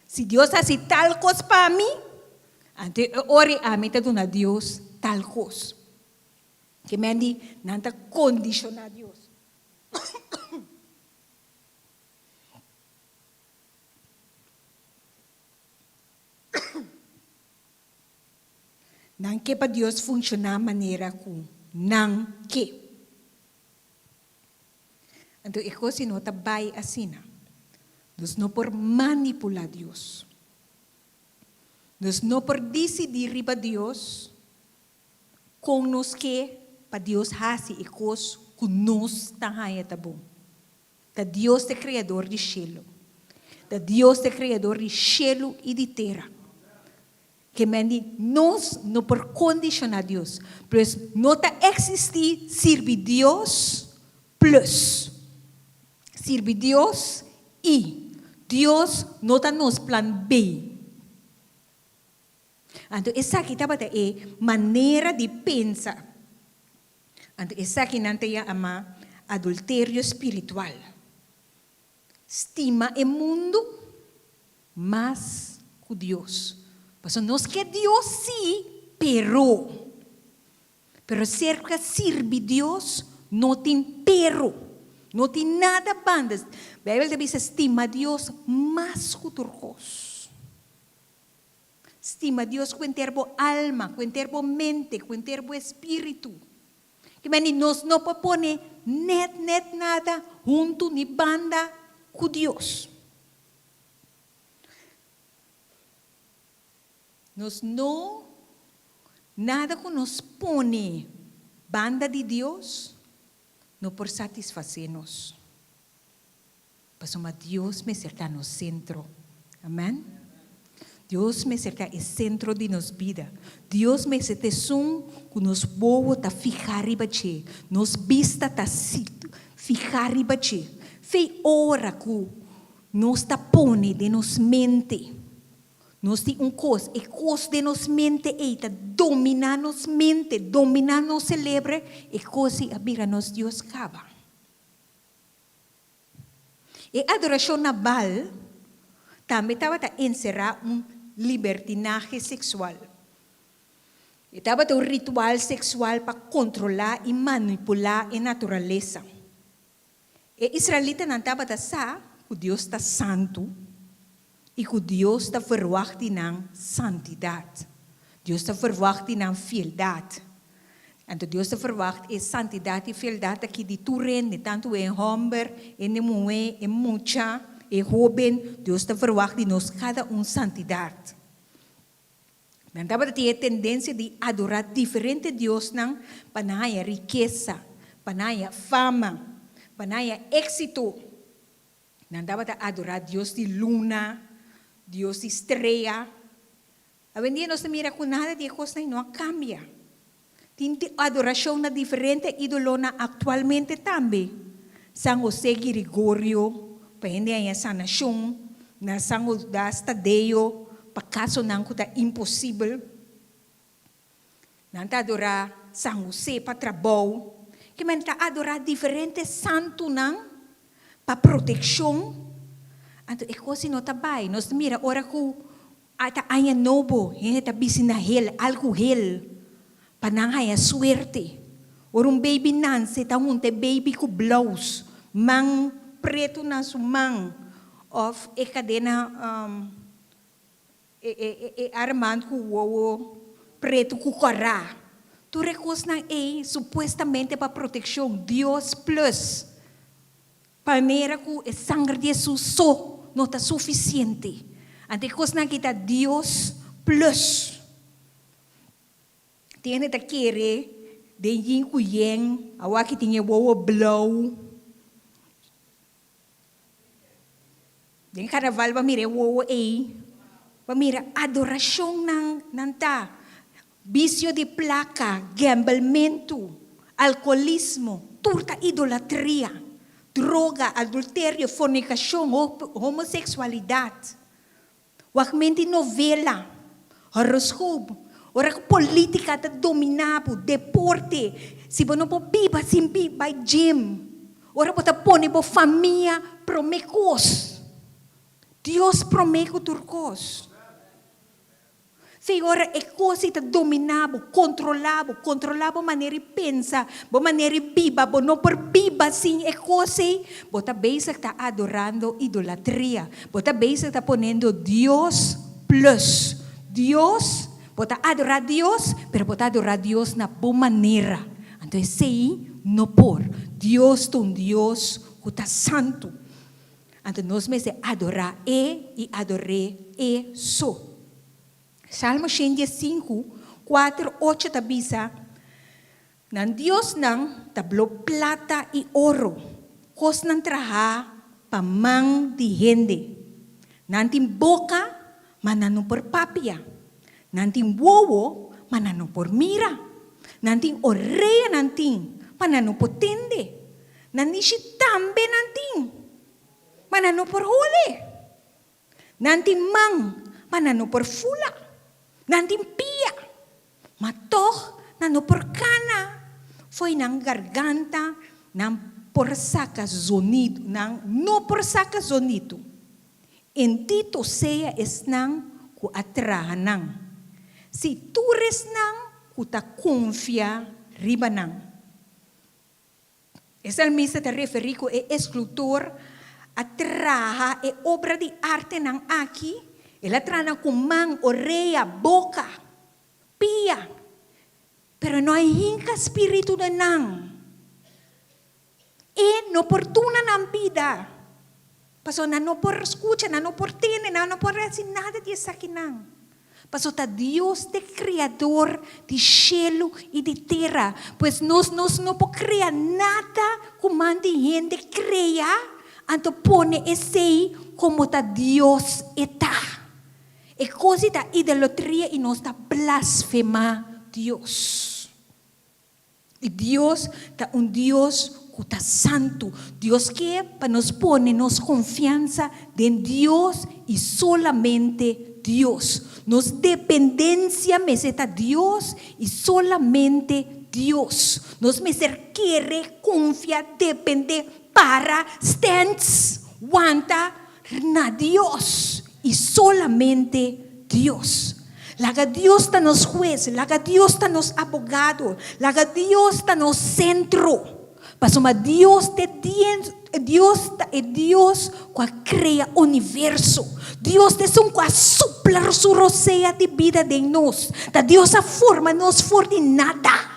Se Deus faz tal coisa para mim, então ore a mim a Deus tal coisa. Que me andi não está condicionar Deus. Não que para Deus funcionar de maneira como não que. Então, a coisa não está bem assim. Nós não por manipular Deus. Nós não por decidir para Deus com nós que para Deus fazer e coisas que nós está bom. Da Deus é criador de cielo. Da Deus é criador de cielo e de terra. Que nós não por condicionar Deus, mas não está existir servir Deus plus servir Deus e Deus não está nos plan B. Então essa aqui tá é maneira de pensar. Então essa aqui não tem ama adultério espiritual. Estima o mundo mais que Deus. Porque nós que Deus sim, pero cerca servir Deus não tem pero. Não tem nada bandas. A Bíblia diz estima Deus mais que turcos. Estima Deus com termo alma, com termo mente, com termo espírito. Que nós não podemos net nada junto ni banda com Deus. Nós não nada que nos põe banda de Deus não por satisfazer-nos. Mas Deus me cerca no centro. Amém? Deus me cerca é centro de nossa vida. Deus me cerca que nos boa tá ficar riba che. Nos vista tá ficar riba che. Fei hora que nos tá pone de nos mente. Nós temos coisa, e coisa de nos mente eita, dominar nos mente, dominar nos celebre, e coisa a nos Deus cava. E adoração na bal, também estava a encerrar libertinaje sexual. Estava um ritual sexual para controlar e manipular a natureza. E israelita não estava a sa, o Deus está santo, e que Deus está verwachting santidade. Deus está verwachting fieldade. Então Deus está verwachting santidade e fieldade aqui de turende, tanto em homem, em mulher, em mucha, em jovem. Deus está verwachting nós cada santidade. Não dá para ter a tendência de adorar diferente Deus não, para riqueza, para fama, para êxito. Não dá para adorar Deus de luna, Deus de estrela. Hoje em dia nós mira com nada de coisa não cambia. Tem adoração na diferente idolona atualmente também. São José Gregorio, para gente aí sanação, na São Tadeo, para caso não que é impossível. Não está adorar São José para trabalho. Que man está adorar diferentes santos não para proteção. Então, é coisa não está bem. Nós mira, ora que ata aya nobo, está bisina hel, algo hel, para não haya suerte. Ora baby nance, está baby com blouse, mang preto na sumang, of cadena armando com o preto com corá. Tu recursos na supostamente para proteção, Deus plus. Maneira que o sangue de Jesus só não está suficiente. Ante coisa na kita Deus plus. Tiene ta querer de yin ku yen, awa que tinha o blow. Den carnaval ba mire o ba mira adoração nan ta. Vício de placa, gamblemento, alcoolismo, turta idolatria. Droga, adultério, fornicação, homossexualidade. Wagmente novela, horoscopo, ora política está dominado, deporte, se você não pode viver sem vai gym, ora você pode pôr família promecos. Deus promeco turcos. Se ora é coisa que dominado, controlado maneira de pensar, maneira de viver, não por viver assim é coisa, você bem está adorando idolatria, você bem está ponendo Deus plus, Deus, você adorar Deus, pero você adorar Deus na boa maneira, então esse não por, Deus é Deus que está santo. Então nós me se adorar e adorei e só. Salmo 105, 4, 8 tabisa, nan Dios nang tablo plata y oro, kos nang traha pamang di hende. Nanting boca, manano por papia. Nanting wowo, manano por mira. Nanting oreya nanting, manano por tende. Nanishi tambe nanting, manano por hole. Nanting mang, manano por fula. Nanting pia, matoh, nano por cana. Foi nang garganta, nang por saca zonido, nang no por saca zonido. Entito sea es nang ku atrahan nang. Si tures nang ku ta confia riba nang. El salmista te referi ko e escultor atraha e obra di arte nang aki. El atraha ku mang, oreya, boca, pia. Pero no hay hinca espíritu de nang. E no oportuna nang vida. Paso na no por escucha, na no por tiene, na no por decir nada de esa quinang. Paso ta Dios de creador de cielo y de tierra. Pues nos no po crea nada como gente crea. Anto pone ese como ta Dios está. E così ta idolatría y nos ta blasfema Dios. Y Dios ta un Dios que santo. Dios que nos pone nos confianza en Dios y solamente Dios. Nos dependencia meseta Dios y solamente Dios. Nos meser quiere, confía, depende para stance, wanta na Dios y solamente Dios. Laga Dios ta nos juez, laga Dios ta nos abogado, laga Dios ta nos centro. Pasoma Dios Dios que crea universo. Dios es un que supla su rosea de vida de nos. Da Dios a forma nos for de nada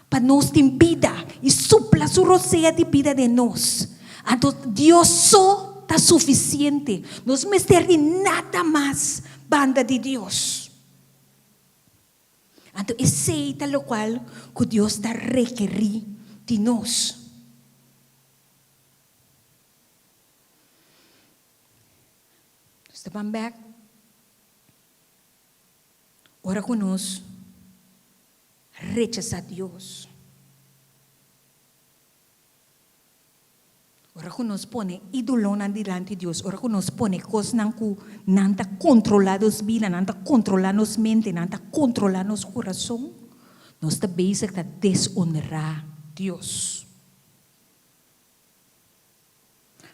para nos de vida y supla su rosea de vida de nos. Entonces Dios só está suficiente. Nos mester de nada más banda de Dios. Entonces ese es lo cual que Dios está requerir de nos. Estaban back. Ora con nos rechaza a Dios. Ora con nos pone idolona delante de Dios. Ora con nos pone cosas que nanta controlados vida, nanta controlanos mente, nanta controlanos corazón. Nos está bezig a deshonrar Dios.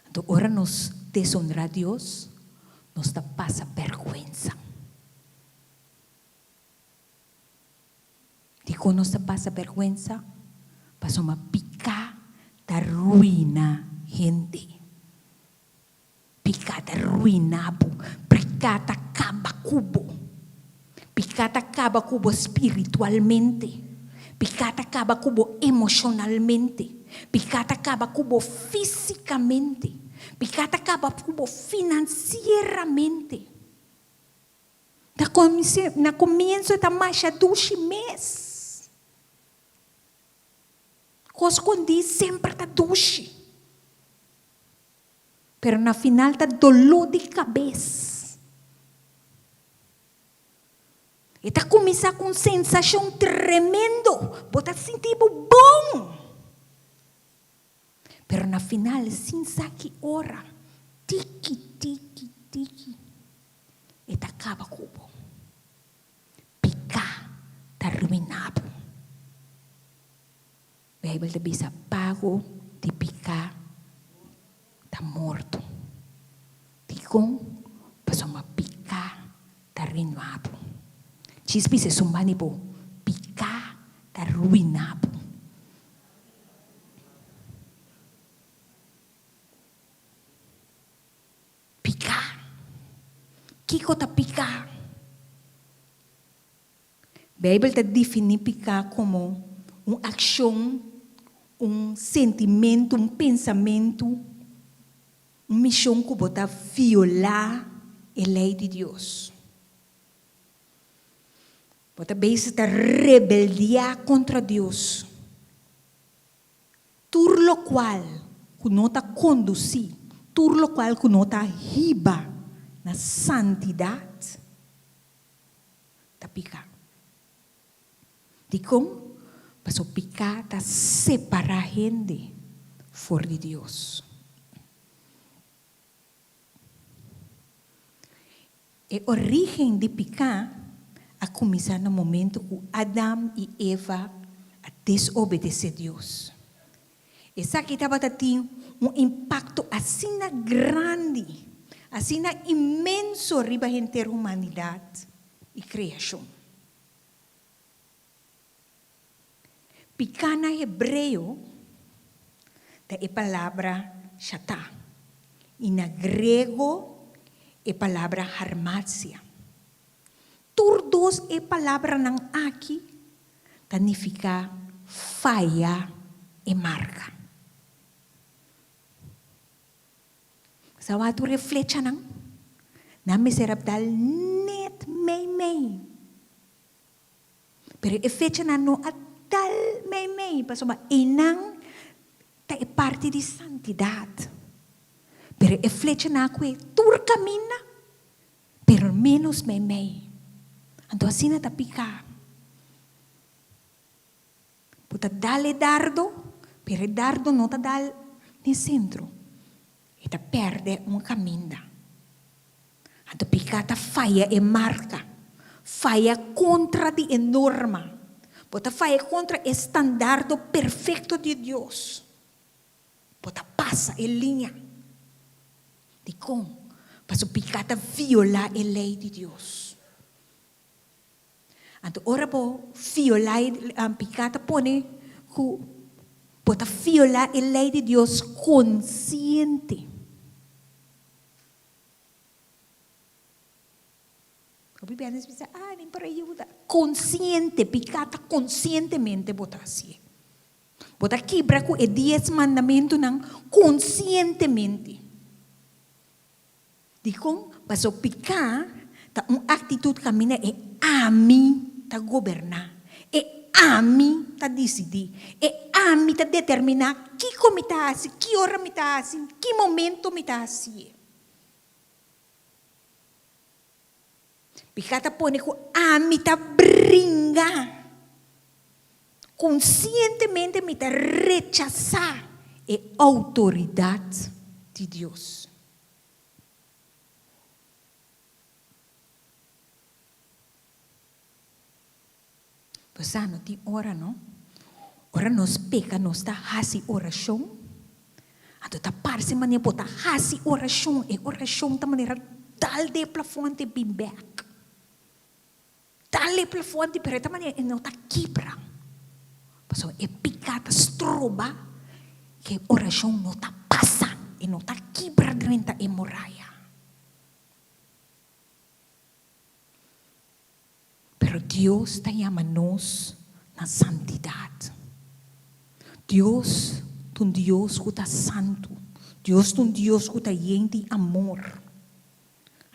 Entonces, ora nos deshonrar Dios. Nos da pasa vergüenza. Digo, nos da pasa vergüenza. Paso ma pica da ruina gente. Pica da ruina bu. Pica da caba cubo. Pica da caba cubo espiritualmente. Pica da caba cubo emocionalmente. Pica da caba cubo físicamente. Picata acaba como financieramente. Na comienzo da marcha 12 meses. Cos condi sempre tá 12. Pero na final tá dolor de cabeça. E tá começar com sensação tremendo. Bota sentir bom. Pero na final, sin saque ora, tiki, tiki, tiki, e ta acaba cubo. Pica, ta arruinado. A Bíblia te diz, pago de picar, ta morto. Digo, passou uma picar, ta arruinado. Chispi se sumbani po, picar, ta arruinado. Kiko ta picar. A Bíblia te define picar como uma ação, um sentimento, um pensamento uma missão que bota violar a lei de Deus. Bota base da rebeldia contra Deus. Tur lo qual que não está conduzir, tur lo qual que não está riba na santidade, está picar. De como? Para picar está separar a gente fora de Deus. A origem de picar a começar no momento que Adão e Eva desobedeceram a Deus. Essa aqui estava tendo impacto assim grande, assim imenso sobre a inteira humanidade e criação. Picar na hebreu é a palavra chatá. E na grego é a palavra harmatia. Todos é a palavra não aqui, significa falha e marca. Sabe tu reflete não? Na miserabdal net mei. Pero efeito não a tal mei, pasoma enang ta é parte de santidade. Pero efeito não que tur camina, pero menos mei. Então assim não tá picar. Puta dale dardo, pero dardo não tá dal no centro. E tá perde caminho. Então picar tá falha e marca. Falha contra de norma. Puta falha contra o standardo perfeito de Deus. Puta passa em linha. De como? Para o picar tá violar a lei de Deus. Então, ora po violar a picata pone que pode violar a lei de Deus consciente. O Bíblia diz, nem para aí, consciente, picata conscientemente bota assim. Bota quebra com os 10 mandamentos não conscientemente. De como? Para o picar, tá uma atitude caminha é a mim. Tá governar, é a mim tá decidir, é a mim tá determinar que como tá assim, que hora me tá assim, que momento me tá assim. Picata pone que a mim tá brincar, conscientemente me tá rechazar a autoridade de Deus. Pois não tem hora, não? Ora nos peca, nos está hasi oração. Então tá parece maneira botar hasi oração, e oração tá maneira tal de plafond de bimbeck. Tal de plafond de pereta maneira não tá quebra. Passou é picata stroba que oração não tá passa e não tá quebra dentro da muralha. Pero Deus está chamando-nos na santidade. Deus é um Deus que está santo. Deus é um Deus que está cheio de amor.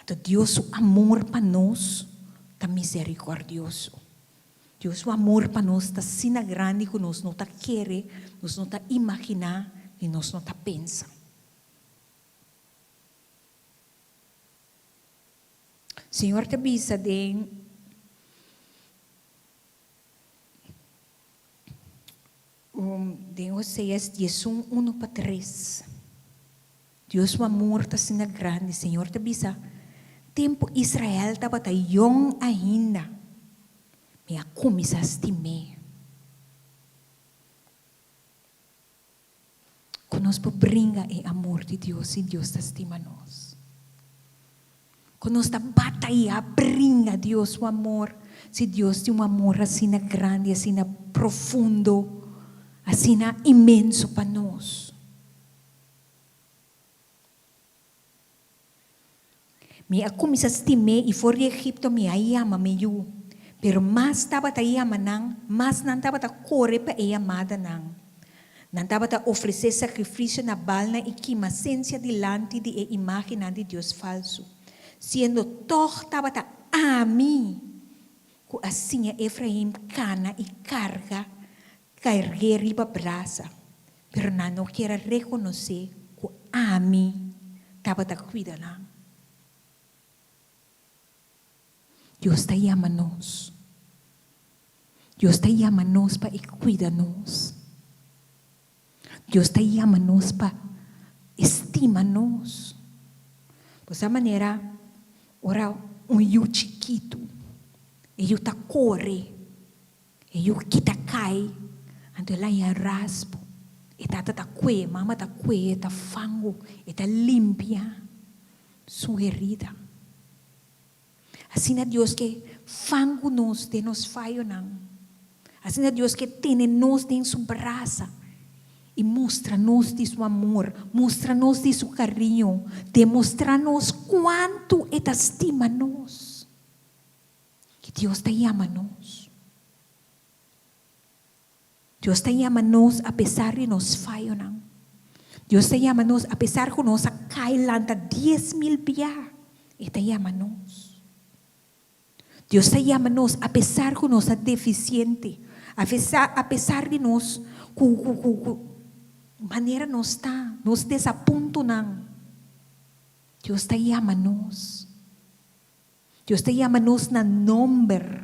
Então Deus, o amor para nós, está misericordioso. Deus, o amor para nós está assim grande que nós não está querer, nós não está imaginar e nós não está pensar. Senhor, te avisa de Oséias 11, 1-3. Deus, o amor está sendo grande, Senhor, te avisa. Tempo Israel estava young ainda. Me começaste me. Conosco brinca o amor de Deus e Deus estima nós. Conosco batalha, brinca Deus o amor. Se Deus tem um amor assim grande, assim profundo, assim imenso para nós. Me começaste me e for de Egipto me ama me eu. Pero mas estava ta ama nang, mas não estava ta corre para a amada nang. Não estava a oferecer sacrifício na balna e quimacencia delante de a imagem de Deus falso. Sendo toch estava a mim, que assim Efraim cana e carga, carregar para brasa. Pero não quer reconhecer que a mim estava a cuidar. Deus está chamando-nos. Deus está chamando-nos para cuidar-nos. Deus está chamando-nos para estimar-nos. Por essa maneira, ora eu chiquito, eu tá corre, eu kita cai, então lá ia raspo, e tá cue, mama tá cue, tá fango, e tá limpia sua herida. Assim é Deus que fango nos de nos falho não. Assim é Deus que tem nos de sua braça. E mostra-nos de seu amor, mostra-nos de seu carinho, demonstra-nos quanto Ele estima-nos. Que Deus te ama-nos. Deus te ama-nos apesar de nos falhos. Deus te ama-nos apesar de nós cair lá 10,000 pias. Ele te ama-nos. Deus te ama-nos apesar de nós deficiente, apesar de nós maneira não está, nos desaponto não. Deus te ama-nos. Deus te ama-nos na nombre.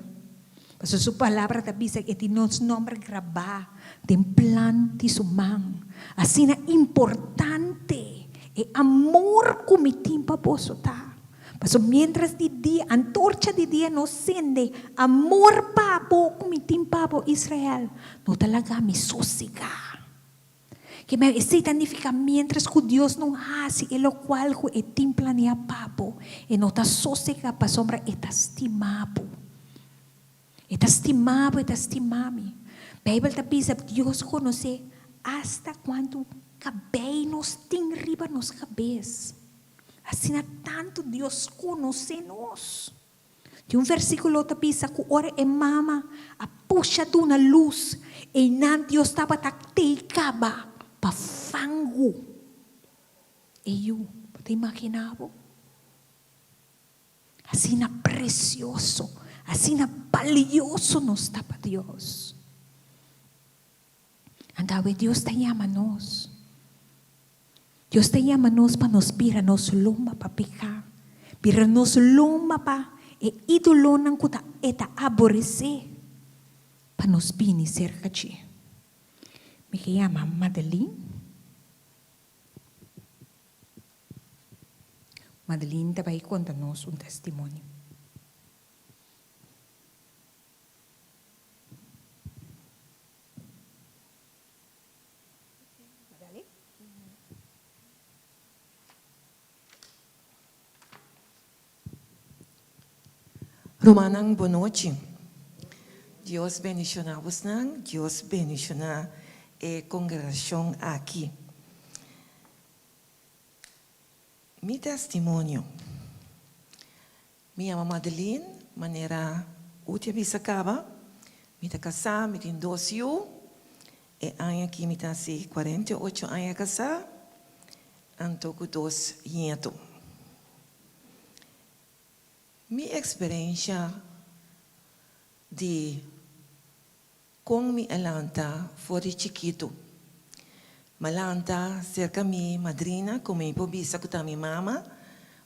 Mas a sua palavra também diz que nos nombre gravar tem plan de sua mão. Assim é importante é amor como timpa posso tá. Mas mientras de dia, antorcha de dia nos sende amor papo como timpa po Israel, não talaga me sossega. Que me significa mientras que Deus não hace, e lo qual que tem planeado papo, e não está sossega para sombra, está estimado. Está estimado, está estimado. A Bíblia está dizendo, Deus conhece hasta quando cabelo nos tem riba nos cabeças. Assim é tanto Deus conhece-nos. Tem versículo que diz que ora é mama, a puxa de uma luz, e não Deus estava a teicaba. Pa fango. E eu, te imaginava? Assim na precioso, assim na valioso nos está para Deus. Então, Deus te ama-nos. Deus te ama-nos para nos pira nos loma para picar. Pira nos loma para idolonan que está aborrecer. Para nos bini cerca de. Me chama Madeline. Madeline vai contar-nos testemunho. Romanang, boa noite. Deus beniciona vos, Deus beniciona a congregação aqui. Mi testemunho. Me chamo Madeline, maneira útil bisacaba. Me tá casada, me tem 2 anos. E aqui me tá 48 anos casada. Anto com 2 nietos. Minha experiência de com mi alanta fora chiquito. Malanta cerca mi madrina, como mi pobisa com mi mama,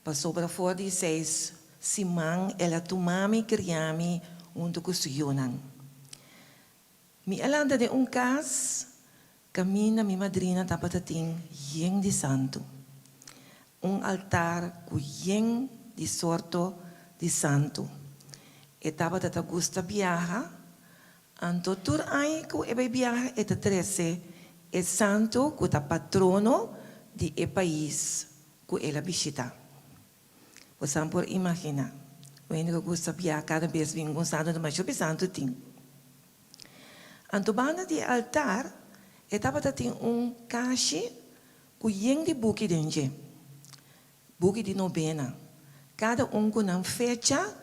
passou para fora de 6 simang, ela tumami criami junto com suyunan. Mi alanta de cas, camina mi madrina tapatating yen de santo. Altar com yen de sorto de santo. Etapa tata gusta viaja, anto tur ai ku ebe viaja eta 13 é santo ku ta patrono de e país ku ela visita. Você por imaginar, o único que gusta viaja cada vez vem com santo, mas eu santo tem. Anto banda de altar, etapa tata tem caixa ku yen de buki denje, buki de novena. Cada com uma fecha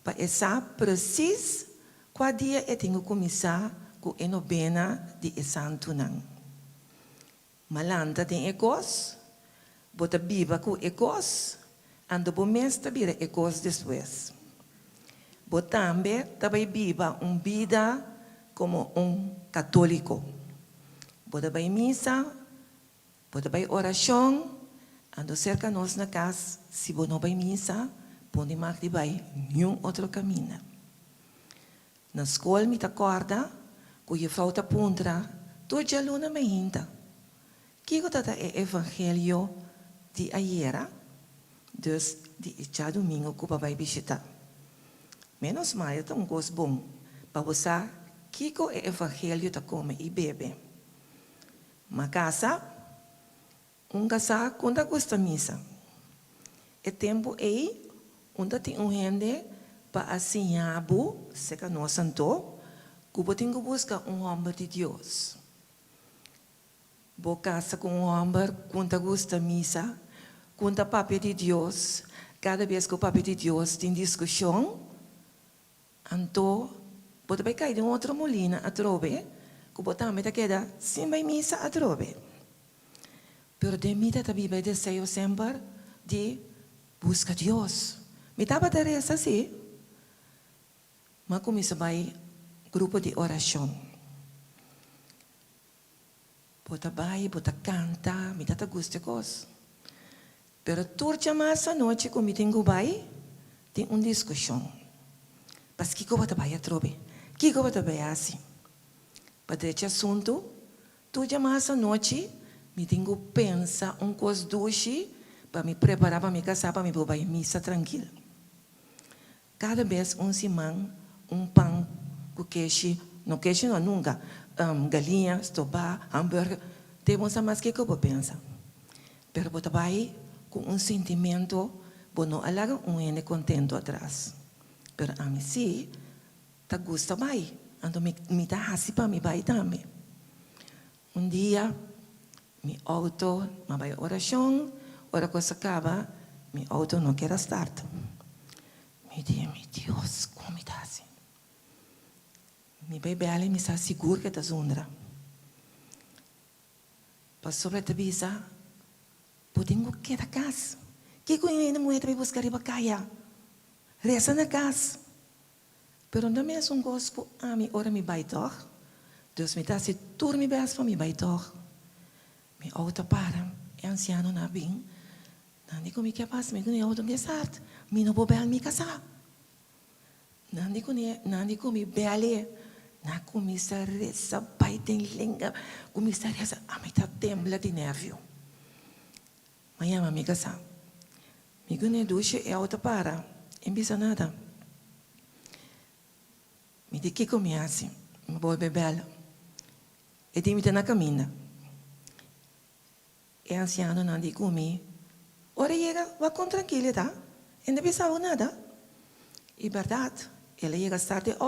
para essa precis qual dia eu tenho que começar com a novena de santo não. malanta tem ecos, bota biba com ecos, ando bo mesta bira ecos depois. Botambe também viva vida como católico. Bota vai missa, bota vai oração, ando cerca nós na casa, se você não vai missa, pode mais de vai nenhum outro caminho. Na escola me acorda, que a frau puntra, tu já luna me hinta. Que é evangelho de ayer, dus de já domingo que vai visitar. Menos mal, é um gosto bom para você que é evangelho da come e bebe. Uma casa, casa quando gosta missa. É tempo aí, onde tem gente para assinar, se que nós santo, que tem que buscar homem de Deus. Boa casa com homem, quando gosta missa, quando papo de Deus, cada vez que o papo de Deus tem discussão, então, pode vai cair em outra molina a trove, que botar me queda sem vai missa a trove. Pero de mim também vai desejo sempre de buscar Deus. Me estava interessa assim, mas começa vai grupo de oração. Bota vai, bota canta, me dá gosto de coisa. Pero turja massa noite como tenho vai, tem discussão. Mas que coisa vai a trobe? Que coisa vai assim? Para esse assunto, turja massa noite, me tenho pensa coisa doce para me preparar para me casar para me ir missa tranquila. Cada vez semana pão com queijo, não queijo não nunca, galinha, estobá, hambúrguer, temos a mais que eu pensa. Pero bota vai com sentimento, não alaga ene contento atrás. Pero a mim sim, tá gosta vai, ando me tá assim para me vai também. Dia, mi auto, ma vai oração, ora coisa acaba, mi auto não quer start. Me diz, meu Deus, como está assim? Mi bebê ali me está seguro que está zundra. Passou para a visa, podemos que da casa. Que coisa mulher vai buscar riba caia? Reza na casa. Pero não é gospel, a mim ora me vai toch. Dus me dá se tur me bes para me vai toch. Me auto para, é anciano na bem. Nandi ko mi capaz, me kuni auto gesart. Mi no bobel mi casa. Nandi ko mi bele. Na comissa reza, pai tem língua. Comissa reza, a mim tá tembla de nervio. Mas a minha casa. Me kuni duche é auto para. Embisa nada. Me di que comi assim. Me vou beber. E di me na caminha. É anciano não di comi. Ora chega, vai com tranquilidade. E não pensava nada. E verdade, ele chega a start o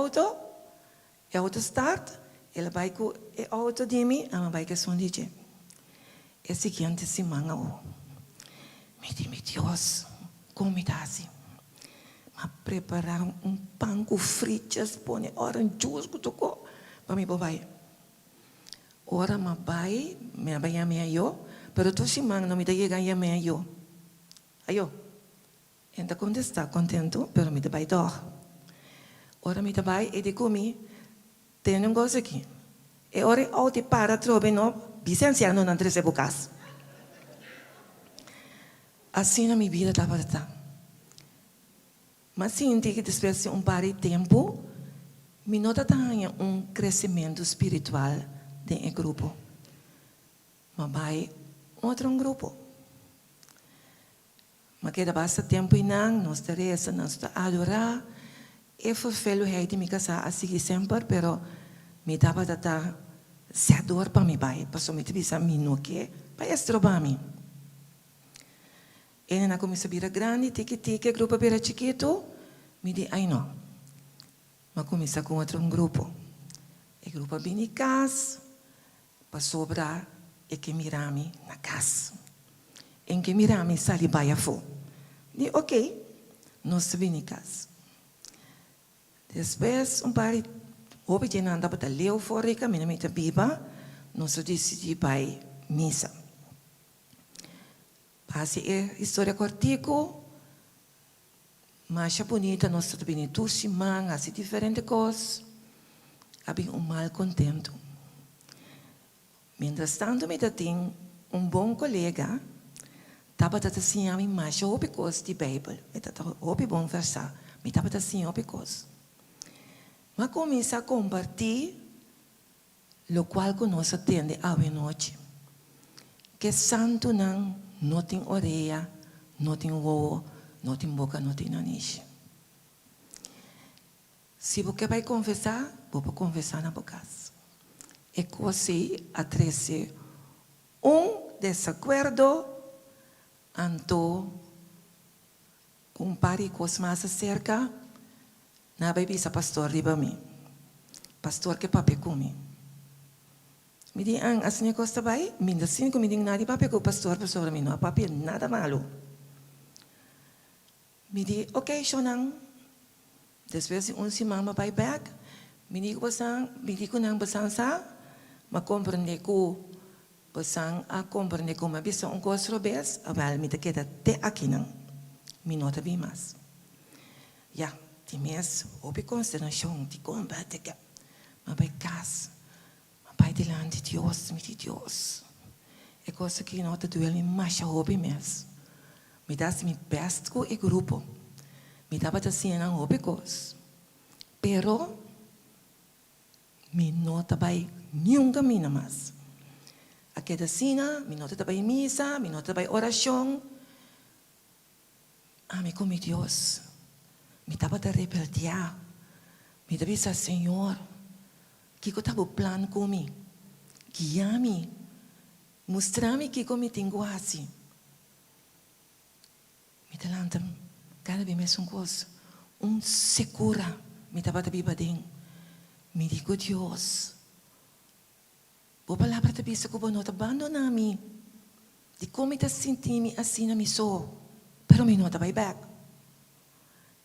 auto start, ele vai com o auto de mim, e vai com som de je. E seguinte semana, me diz, meu Deus, como está assim? Mas preparar pão com fritas, põe orange juice, para me bobai. Ora, me vai a minha eu, pero tu semana não me dá chegar a minha eu. Ayo, então quando está contento, pero me vai dor. Ora me vai e digo tem coisa aqui. E ora ao te para trobe no, Vicência não andrese bucas. Assim na minha vida estava tá. Mas senti que depois de par de tempo, me nota também crescimento espiritual dentro do grupo. Mas vai outro grupo. Mas que basta tempo e não, nós reza, nós adorar. E foi feio de me casar assim sempre, pero me dava tata se ador para me pai, passou me tivesse a mim no que, para estrobar me. E na comissão vira grande, tique, grupo vira chiquito, me di, ai não. Mas começa com outro grupo. E grupo vem em casa, para sobrar, e que mirame na casa. Em que mirame sali baia fo. Di, ok, nós vim em casa. Depois, par de houve que não andava para ler fora, caminho me biba, nós decidi pai misa. Pasi história cortico, mas bonita, nós também tuximang, assim diferente coisas, habem mal contento. Mientras tanto, me tem bom colega, estava assim a mim mais ouve coisas de Bíblia, me estava ouve bom versar, me estava assim ouve coisas. Mas começa a compartilhar, o qual conosco atende a noite, que santo não tem orelha, não tem ovo, não tem boca, não tem nariz. Se você vai conversar, vou conversar na boca. E così a 13 desacordo, anto compare coisas mais cerca, na baby sa pastor riba mi. Pastor que papi kumi. Me di ang asne costa bay, minda sin kumi ding nari papi ko pastor mi no papi nada malo. Me di okay shonang. Después si mama bay back, me di ko nang basang sa, makomprende ko basang a komprende ko mabisa kos robes, abal mi te queda te aqui nang. Mi nota vi mas. Ya, ti mes opi consternação, ti combate que mabai cas. Pai delante de Deus, me de Deus. É coisa que não te duele mais a hobby mesmo. Me dá se me best com o grupo. Me dá para assim não hobby coisa. Pero me nota vai nenhum caminho mais. Aquela cena, me nota vai missa, me nota vai oração. Me como Deus. Me dá para rebeldear. Me dá para Senhor. Que eu estava plano comigo, guiar-me, mostrar-me que eu me tenho assim. Me talanta, cada vez mais coisa, segura, me estava a biba dentro. Me digo Deus, boa palavra te bisa que eu não te abandonar-me, de como te sentir-me assim na missão, pero me não te vai back.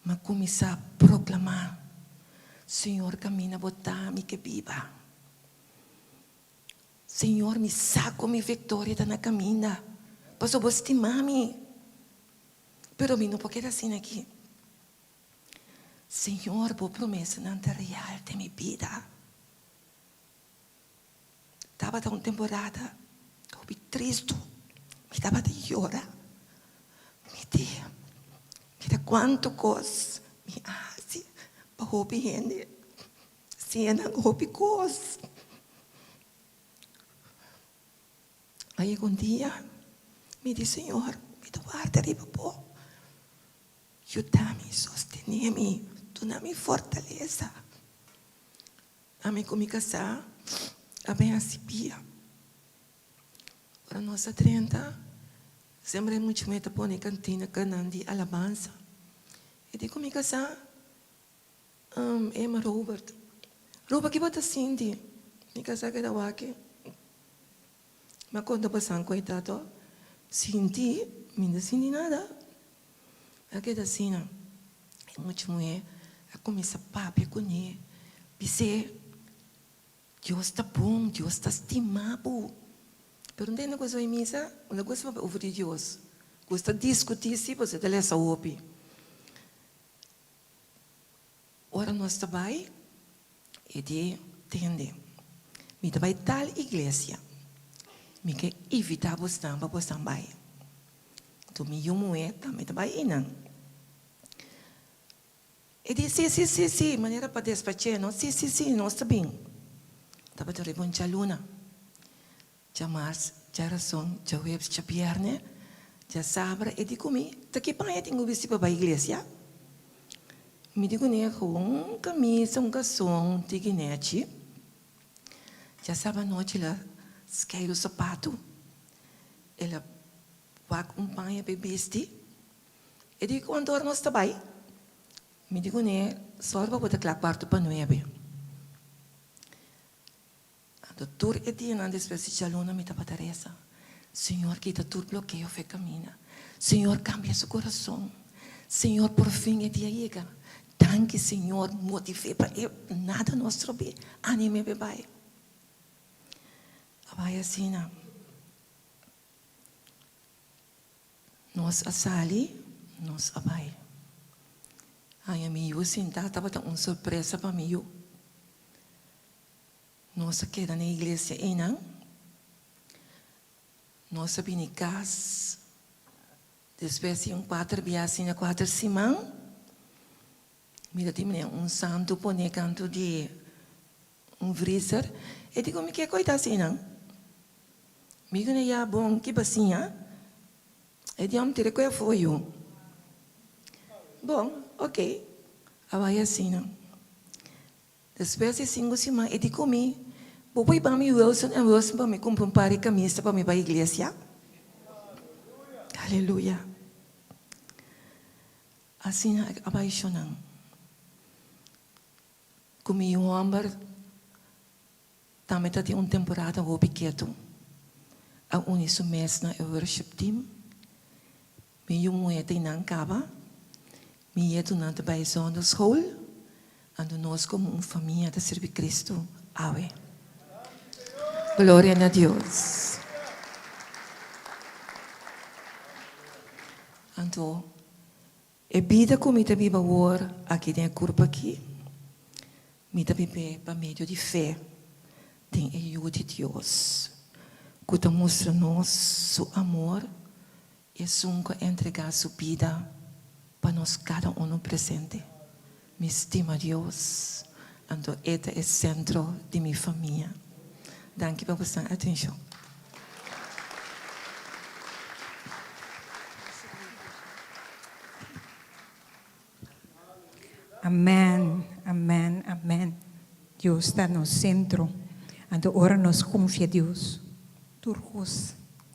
Mas começar a proclamar. Senhor, camina, botar-me que viva. Senhor, me saco minha vitória na caminha. Posso vou estimar-me. Pero me não pode assim aqui. Senhor, boa promessa não é real de minha vida. Estava uma temporada, eu fui triste. Me estava a chorar. Me dá quanto coisa. Me hace. Hobby gente, cena hobby coisa. Aí um dia, me disse Senhor, me guarda riba pô, ajuda-me, sostenha-me, dá-me fortaleza. A mim comigo casar, a bem asipia. Para nossa 30, sempre muito meta pôr na cantina canando de alabança. E de comigo casar, Emma Robert, que bota Cindy, me casar que dawa que, mas quando passam coitado, Cindy, minha Cindy nada, aqui da cena, é muito mulher, a começa papi com ele, disse, Deus está bom, Deus está estimado, pero não tem negócio em missa, o negócio é ouvir Deus, gosta de discutir se você te leva o opi. Ora nós trabalhamos e de tende. Me trabalho tal igreja. Me que evitar você para você também. Então me eu também trabalho inan. E de sim, maneira para despachar, não? Sim, nós está bem. Tava de reboncha luna. Já março, já razão, já web, já pierne, já sabra e de comer. Tá que pai tenho visto para a igreja. Me digo né com camisa, calção, tiginete. Já sabe a noite lá, esquece o sapato. Ela vai acompanhar para vestir. E digo quando nós está bem. Me digo né, só para botar aquela quarto para 9. A doutor Etienne depois de aluna me tava Teresa. Senhor, quita tudo bloqueio fe camina. Senhor, cambia seu coração. Senhor, por fim é dia chega. Danke, Senhor, motive para eu nada nosso bem. Anime bebê. Vai assim, Nós asali, nós abay. Ay, amigo, sinta, estava uma surpresa para mim. Nós aqui na igreja, não? Nós sabemos que depois de 4 viagens, 4 semanas, mira, tem santo pone canto de freezer. E digo, me que coisa assim, não? Me digo, já bom, que bacinha? E digo, me que foi eu. Bom, ok. Vai assim, não? Depois de 5 semanas, eu digo, vou para mim, Wilson para me comprar um par de camisa para me para a igreja. Aleluia. Assim, apaixonante. Comi homem, também tem uma temporada o pequeno. A uniso mês na worship team. Me mulher tem não acaba. Me tu não trabalha só na escola. E nós como uma família de servir Cristo. Ave. Glória a Deus. Então, a vida como me vive agora, aqui tem a curva aqui, me vive para meio de fé, tem a ajuda de Deus, que mostra nos seu amor e sunca entregar sua vida para nós cada um presente. Me estima Deus, então este é o centro de minha família. Danke por sua atenção. Amén, amén, amén. Dios está no centro. Ando ahora nos confía Dios. Turcos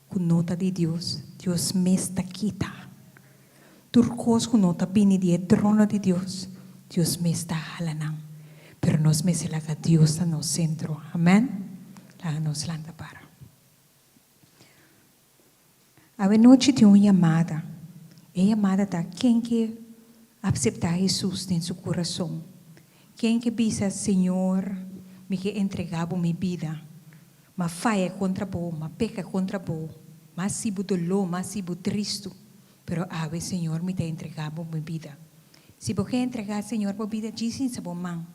con nota de Dios. Dios me está quita. Turcos con nota bini de trono de Dios. Dios me está jalanang. Pero nos me se laga Dios está no centro. Amén. La nos landa para. A noite tem uma chamada. A chamada está quem que aceitar Jesus em seu coração. Quem que pensa, Senhor, me que entregava minha vida, mas falha contra bo, mas peca contra bo, mas se bu dolor, mas se bu triste, pero ave, Senhor, me te entregava minha vida. Se você entregar, Senhor, minha vida, dizem sa bo man.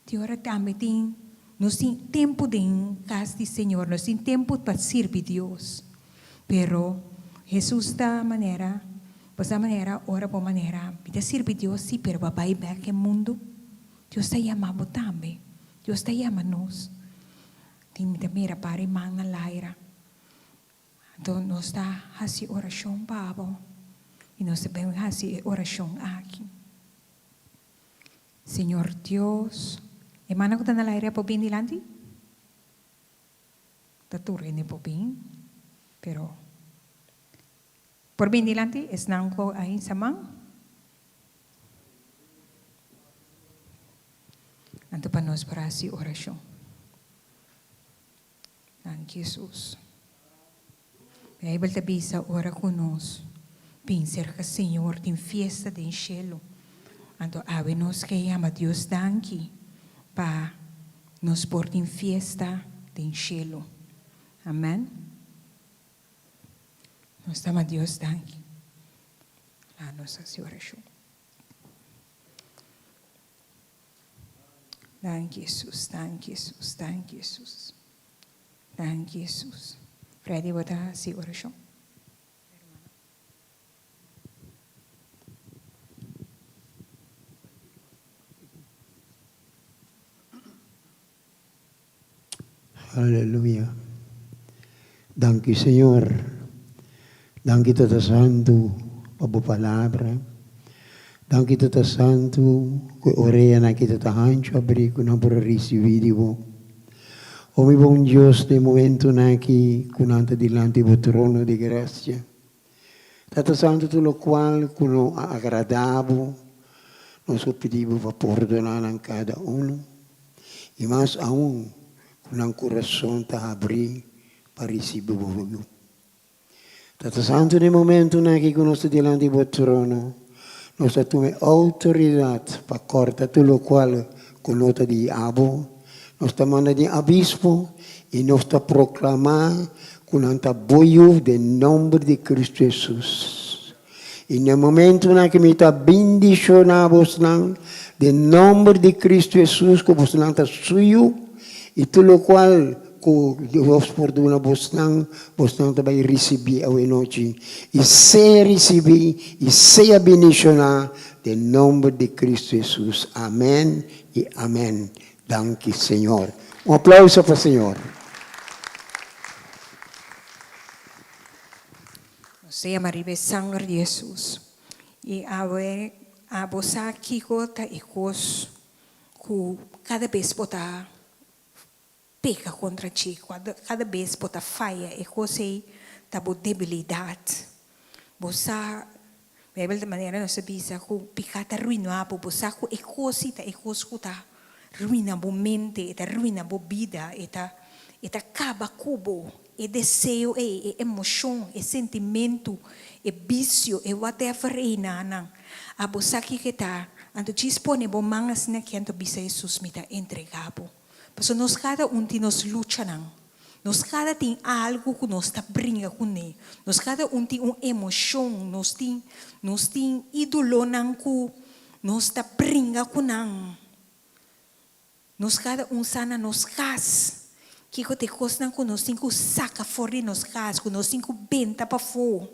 Te ora também tem, nós tem tempo de casa de Senhor, nós tem tempo para servir Deus. Pero Jesus da maneira Essa maneira, ora por maneira, me serve Deus sim, pero vai back no mundo. Deus está chamando também. Deus está chamando nós. Tem me mira para irmã na laira. Então nós está fazendo oração para e nós também fazendo oração aqui. Senhor Deus, irmã que está na laira por bem dilante? Está tudo indo por bem, pero por bem dilante, esnang ko ay samang. Anto pa nos para si orasyon. Thank you, Jesus. Bible tabi sa ora ko nos. Pinser ka, Senhor, din fiesta din cielo. Anto awe nos kay ama Dios danki pa nos por din fiesta din cielo. Amen. Nós estamos a Deus danke. A nossa oração. Danke, Jesus. Danke, Jesus. Danke, Jesus. Danke, Jesus. Freddy, bota a oração. Aleluya. Danke, Señor. Danke Tata Santo, Abu Palabra. Danke Tata Santo, que oreia na que Tata Hancho abrir com não por receber. O meu bom Deus, de momento na que kunanta dilante do trono de graça. Tata Santo, tudo qual kuno agradável, nós pedimos para perdonar a cada um. E mais aún, com um coração tá abrir para receber o vô. Tata Santo, nel momento che conosco davanti al trono, nostra tua autorità per corta tutto lo quale conosco di abo, nostra mano di abismo e nostra proclamare con un boio del nome di Cristo Jesus. En el momento na que me está bendicionamos nang, de nombre de Cristo Jesús, que vos nang ta suyo, e tudo lo qual ko Dios perdona vos nang também receber a noite. E seja receber, e seja bendicionar, de nombre de Cristo Jesús. Amén e amén. Danke, Senhor. Aplauso para o Senhor. Saya maribe sangre de Jesus. E a bosa kiko ta ikos ku cada vez bota peca contra ti, cada vez bota falha, ikosei ta bo debilidade. Bosa Bebel de maneira não sabia ku picata ruina po bosa ku ikosi ta ikos ku ta ruina bo mente, ta ruina bo vida, eta acaba cubo, e desejo, e emoção, e sentimento, e vício, e whatever e nanang. Abo saki kita, anto dispone bo mangas na kianto bisa Jesus mita entregabo. Paso nos cada ti nos lucha nang. Nos cada tem algo que nos ta brinca com ne. Nos cada tem emoção, nos tem ídolo nang ku, nos ta brinca com nang. Nos cada sana nos cas. Kiko te kosnan ko nos cinco saca fora nos cas, ko nos cinco benta pa fo.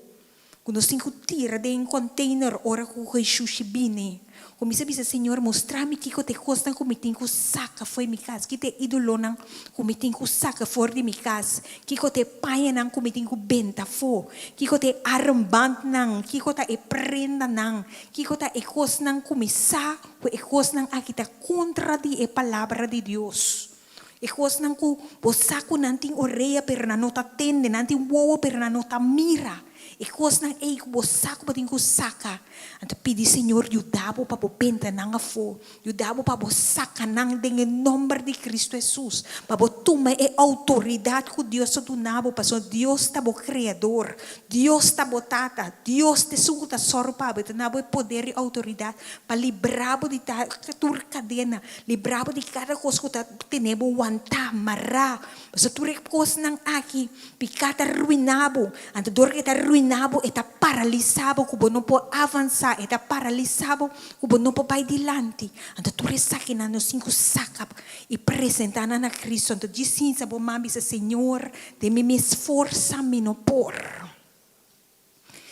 Ko nos cinco tira de em container ora ko Jesus bine. Ko misa Senhor mostrar-me kiko te kosnan ko mitinko saca foi mi cas, ki te idolo nang ko mitinko saca fora de mi cas. Kiko te paia nang ko mitinko benta fo. Kiko te armband nang, kiko ta e prenda nang, kiko ta e kosnan ko misa, ko e kosnan akita contra di e palavra de Deus. Ikos nang ku bosaku nanting oreia per na nota tende, nanting wowo per na nota mira. Ikos nang bosaku pating ku saka. Anta pidi Senhor yudabo pa bopenta nang afo. Yudabo pa bosaka nang dengan nombre de Cristo Jesus. Pa botuma e autoridade ku Deus do nabo, paso Deus ta bo criador. Deus ta bo tata. Deus te suta sorpa, beta nabo e poder e autoridade pa librabo de ta tur cadena, librabo de cada coisa que ta tenebo wanta mara. Paso turek kos nang aki pikata ruinabo. Anta dor kita ruinabo eta paralisabo ku bono po avançar, eta paralisabo ku bono po vai dilante. Anta tu resaki na nos cinco saca e apresentar na Cristo. Anta dicinsa bo mami sa Senhor, de me esforça me no por.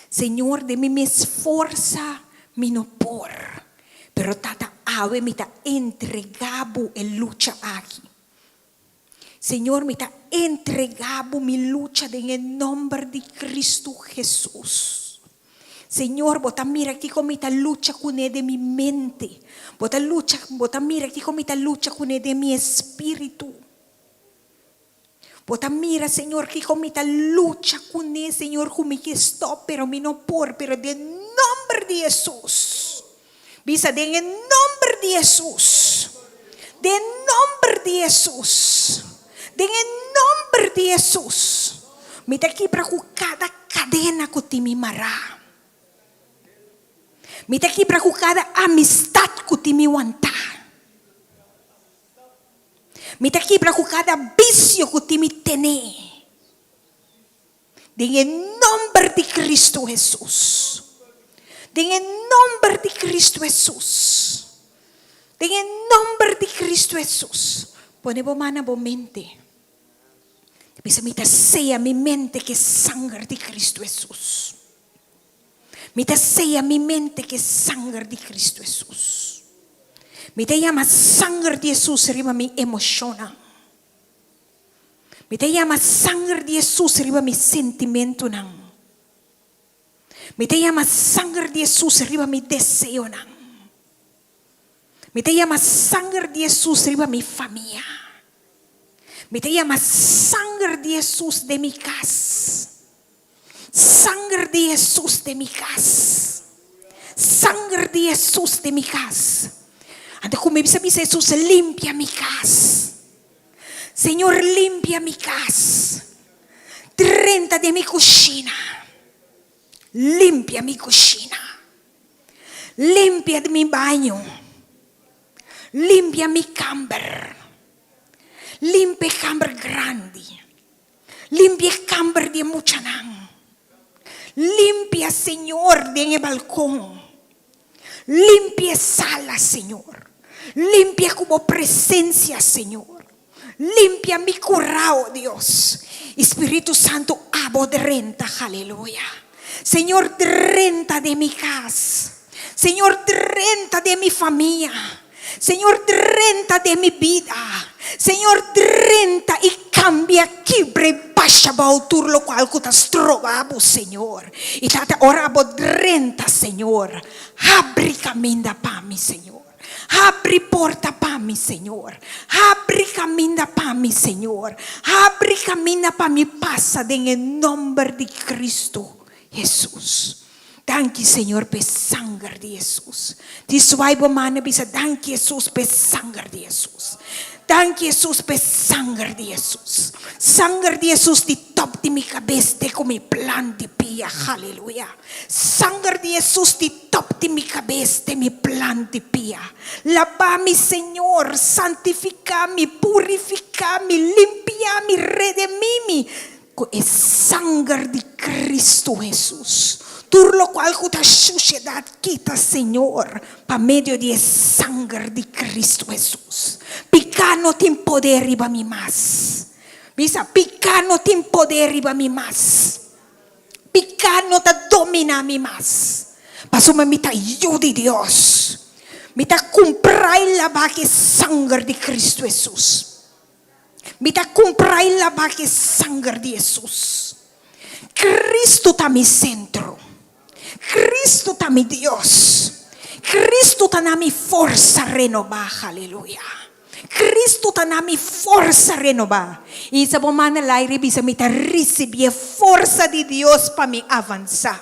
Senhor, de me esforça me no por. Pero tata awe me ta entregabo e lucha aqui. Senhor, me está entregado mi lucha en el nombre de Cristo Jesús. Señor, bota mira aquí como esta lucha con él de mi mente. Bota mira aquí como esta lucha con él de mi espíritu. Bota mira, Señor, aquí como esta lucha con él, Señor, con mi que stop, pero mi no por, pero de nombre de Jesús. Visa, de en el nombre de Jesús. De nombre de Jesús. En el nombre de Jesús, me está aquí para cada cadena que te me mará. Me está aquí para cada amistad que te me aguanta. Me está aquí para cada vicio que te me tiene. En el nombre de Cristo Jesús. En el nombre de Cristo Jesús. En el nombre de Cristo Jesús. Ponemos mano a mente. Bisa mita sea mi mente que sangre de Cristo Jesús. Mita sea mi mente que sangre de Cristo Jesús. Mita llama sangre de Jesús arriba mi emoción. Mita llama sangre de Jesús arriba mi sentimiento. Mita llama sangre de Jesús arriba mi deseo. Mita llama sangre de Jesús arriba mi familia. Me te llama sangre de Jesús de mi casa. Sangre de Jesús de mi casa. Sangre de Jesús de mi casa. Antes como me dice Jesús, limpia mi casa. Señor, limpia mi casa. 30 de mi cocina. Limpia mi cocina. Limpia de mi baño. Limpia mi camper. Limpia camper grande. Limpia camper de mucha nang. Limpia, Señor, en el balcón. Limpia sala, Señor. Limpia como presencia, Señor. Limpia mi curao, Dios. Espíritu Santo, abodrenta, aleluya. Señor, renta de mi casa. Señor, renta de mi familia. Señor, renta de mi vida. Señor, renta y cambia kibre basha bautur lo cual kutas trobabo, Señor. Y tata orabo renta, Señor. Abri caminda pa mi, Señor. Abri porta pa mi, Señor. Abri caminda pa mi, Señor. Abri caminda pa mi, pasa en el nombre de Cristo Jesús. Dank je, Señor, pe sangre de Jesús. Die swipe mannen bisa dank je, Jesús, pe sangre de Jesús. Dank je, Jesús, pe sangre de Jesús. Sangre de Jesús di top de mi cabeza con mi plan de pia. Aleluya. Sangre de Jesús di top de mi cabeza de mi plan de pia. Lava-me, Señor, santifica-me, purifica-me, limpia-me, redimi-me con el sangre de Cristo Jesús. Por lo cual toda suciedad quita, Señor, por medio de sangre de Cristo Jesús. Picano te empodera mi más. Misa, picano te empodera mi más. Picano te domina mi más. Paso me mita yo de Dios. Mita comprar la baja sangre de Cristo Jesús. Mita comprar la baja sangre de Jesús. Cristo está mi centro. Cristo está mi Dios. Cristo está na mi fuerza renovada. Aleluya. Cristo está na mi fuerza renovada. Y esa semana la revisa me recibir fuerza de Dios para me avanzar.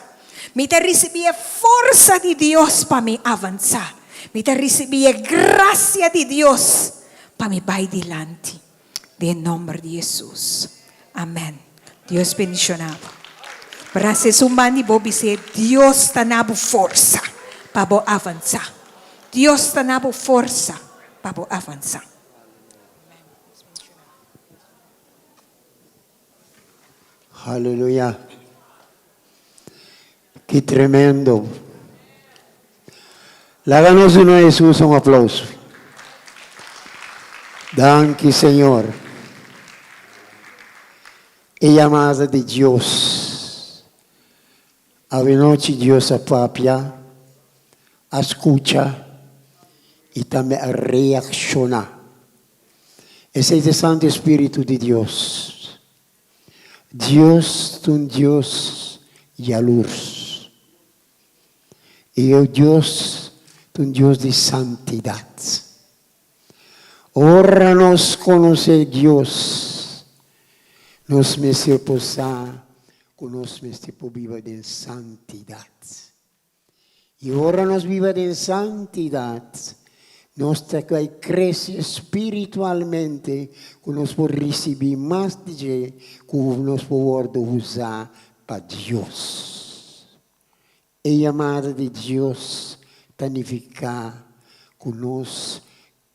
Me recibir fuerza de Dios para me avanzar. Me recibir gracia de Dios para me ir delante. En nombre de Jesús. Amén. Dios bendicionado. Para ser humano, Bobi dizer, Deus está na força para avançar. Deus está na força para avançar. Aleluya. Qué tremendo. Láganos uno a Jesús un aplauso. Danke, Señor. E llamada de Dios. A noite Deus apapia, escucha e também reacciona. Esse é o Santo Espírito de Deus. Deus é Deus de luz. E o Deus é Deus de santidade. Ora nos conhecer Deus, nos merecer posar. Conosco este por viva em santidade. E ora nós viva em santidade, nós vai crescer espiritualmente, que nós por receber mais de que nós podemos usar para Deus. E a amada de Deus significa conosco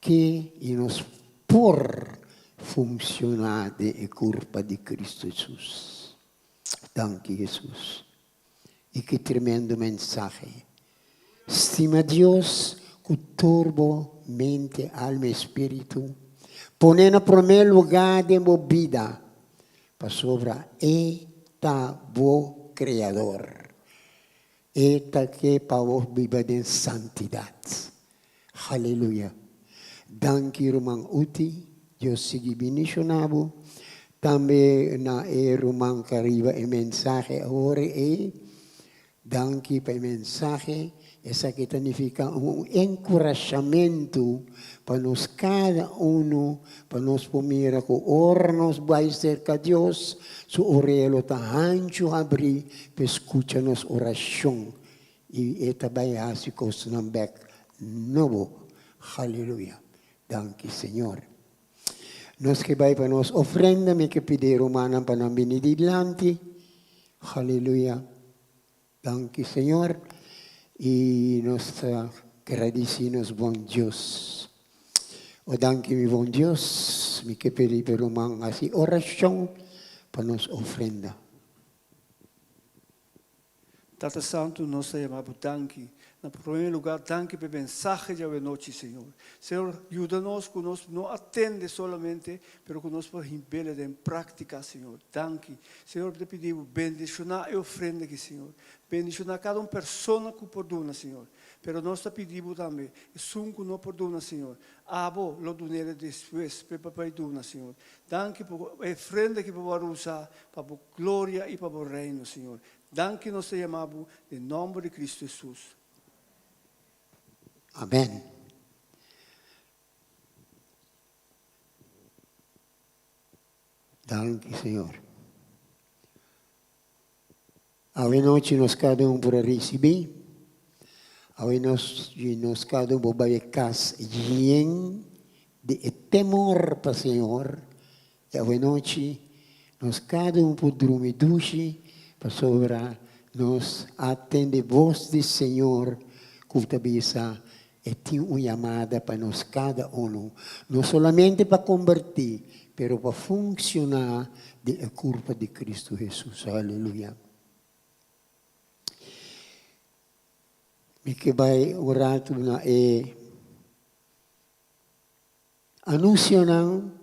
que e nos por funcionar de corpo de Cristo Jesus. Danke, Jesus. E que tremendo mensagem. Estima Deus com turbo, mente, alma e espírito, ponendo em primeiro lugar de minha vida, para sobre eta bo Criador. Eta que para vos viva em santidade. Aleluia. Danke, irmão Uti. Deus siga bendicionado. Também na irmã que arriba o mensagem agora danke pelo mensagem, essa que significa encorajamento para nós cada para nós poder que ora nós vai cerca de Deus, su orelha está ancho abrir, para escutar nossa oração e eta vai assim com o nome novo. Aleluia. Danke, Senhor. Nós que vai para nós ofrenda, me que pedir humana para não vir dilante. Aleluia. Danke, Senhor. E nós agradecemos, bom Deus. O danke, meu bom Deus, me que pedir para humana assim oração para nos ofrenda. Tata Santo, nós te amamos, danke. Na primeiro lugar, danke pela mensagem de noite, Senhor. Senhor, ajuda-nos que nós não atende solamente, mas que nós podemos rebelde em prática, Senhor. Danke. Senhor, te pedimos, bendicionar a ofrenda aqui, Senhor. Bendicionar cada pessoa que perdona, Senhor. Pero nós te pedimos também, se um que não perdona, Senhor, abo lo donere depois, para papai dona, Senhor. Danke por a ofrenda que podemos usar para a glória e para o reino, Senhor. Danke, nós te amamos, em nome de Cristo Jesus. Amém. Danke, Senhor. Hoje noite nós cada para receber. Hoje nós cada vai casa de temor para o Senhor. E hoje noite nós cada por dormir duche para sobrar nós atende voz do Senhor que tabisa e tem uma chamada para nós cada não somente para convertir, mas para funcionar de corpo de Cristo Jesus. Aleluia. Me que vai orar na anúncio não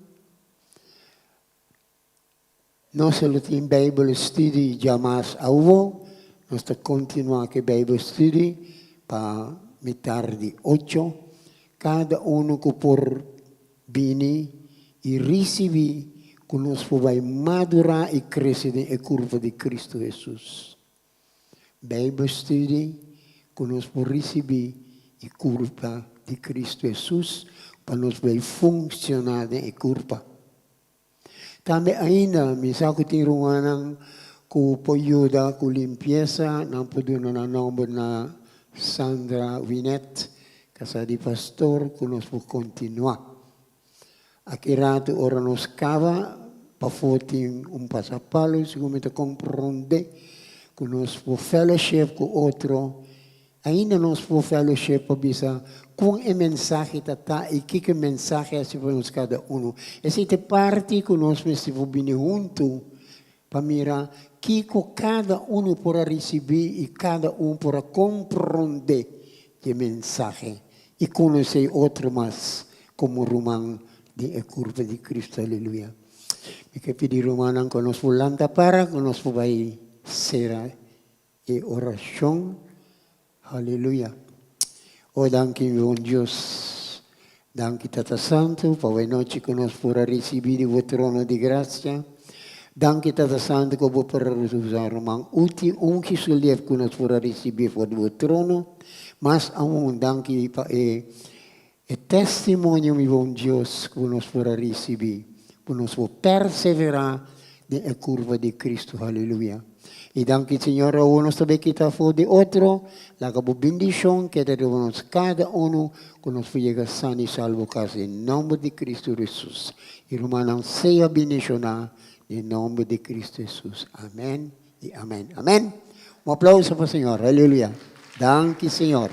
nós tem Bible study jamais houve, nós está continuar que Bible study para metade 8, cada que por bini e receber que nós vai madurar e crescer na curva de Cristo Jesus. Bible study que nós por receber a curva de Cristo Jesus para nós vai funcionar na curva. Também ainda, misa ko tiruanang ko poyuda ko limpieza nang puduno na nombre na Sandra Winet, casa di pastor, que nos può continuare. Akirato ora nos cava, pa fotin un pasapalo, sicuramente comprende, que nos può fellowship con otro, ainda nos può fellowship bisa con e mensaje tata e que mensaje assim para nós cada Essa é parte que nós precisamos vir junto para mirar que cada para receber e cada para compreender o mensagem e conhecer outro mais como Romano de curva de Cristo. Aleluia. E que pedir Romano que nós volanta para que nós vai ser e oração. Aleluia. Oh, danke, bom Deus. Danke, Tata Santo, para a noite que nós podemos receber o trono de graça. Danke, Tata Santo, que vou para usar uma útil que se leva que nós podemos receber o trono. Mas, danke para o testemunho, meu bom Deus, que nós podemos receber. Que nós podemos perseverar na curva de Cristo. Aleluia. E danke, Senhor, nós também que está fora de outro, la bendição que damos cada que nos foi sano e salvo em nome de Cristo Jesus. E Romanos seja bendicionado em nome de Cristo Jesus. Amém e amém. Amém. Um aplauso para o Senhor. Aleluia. Danke, Senhor.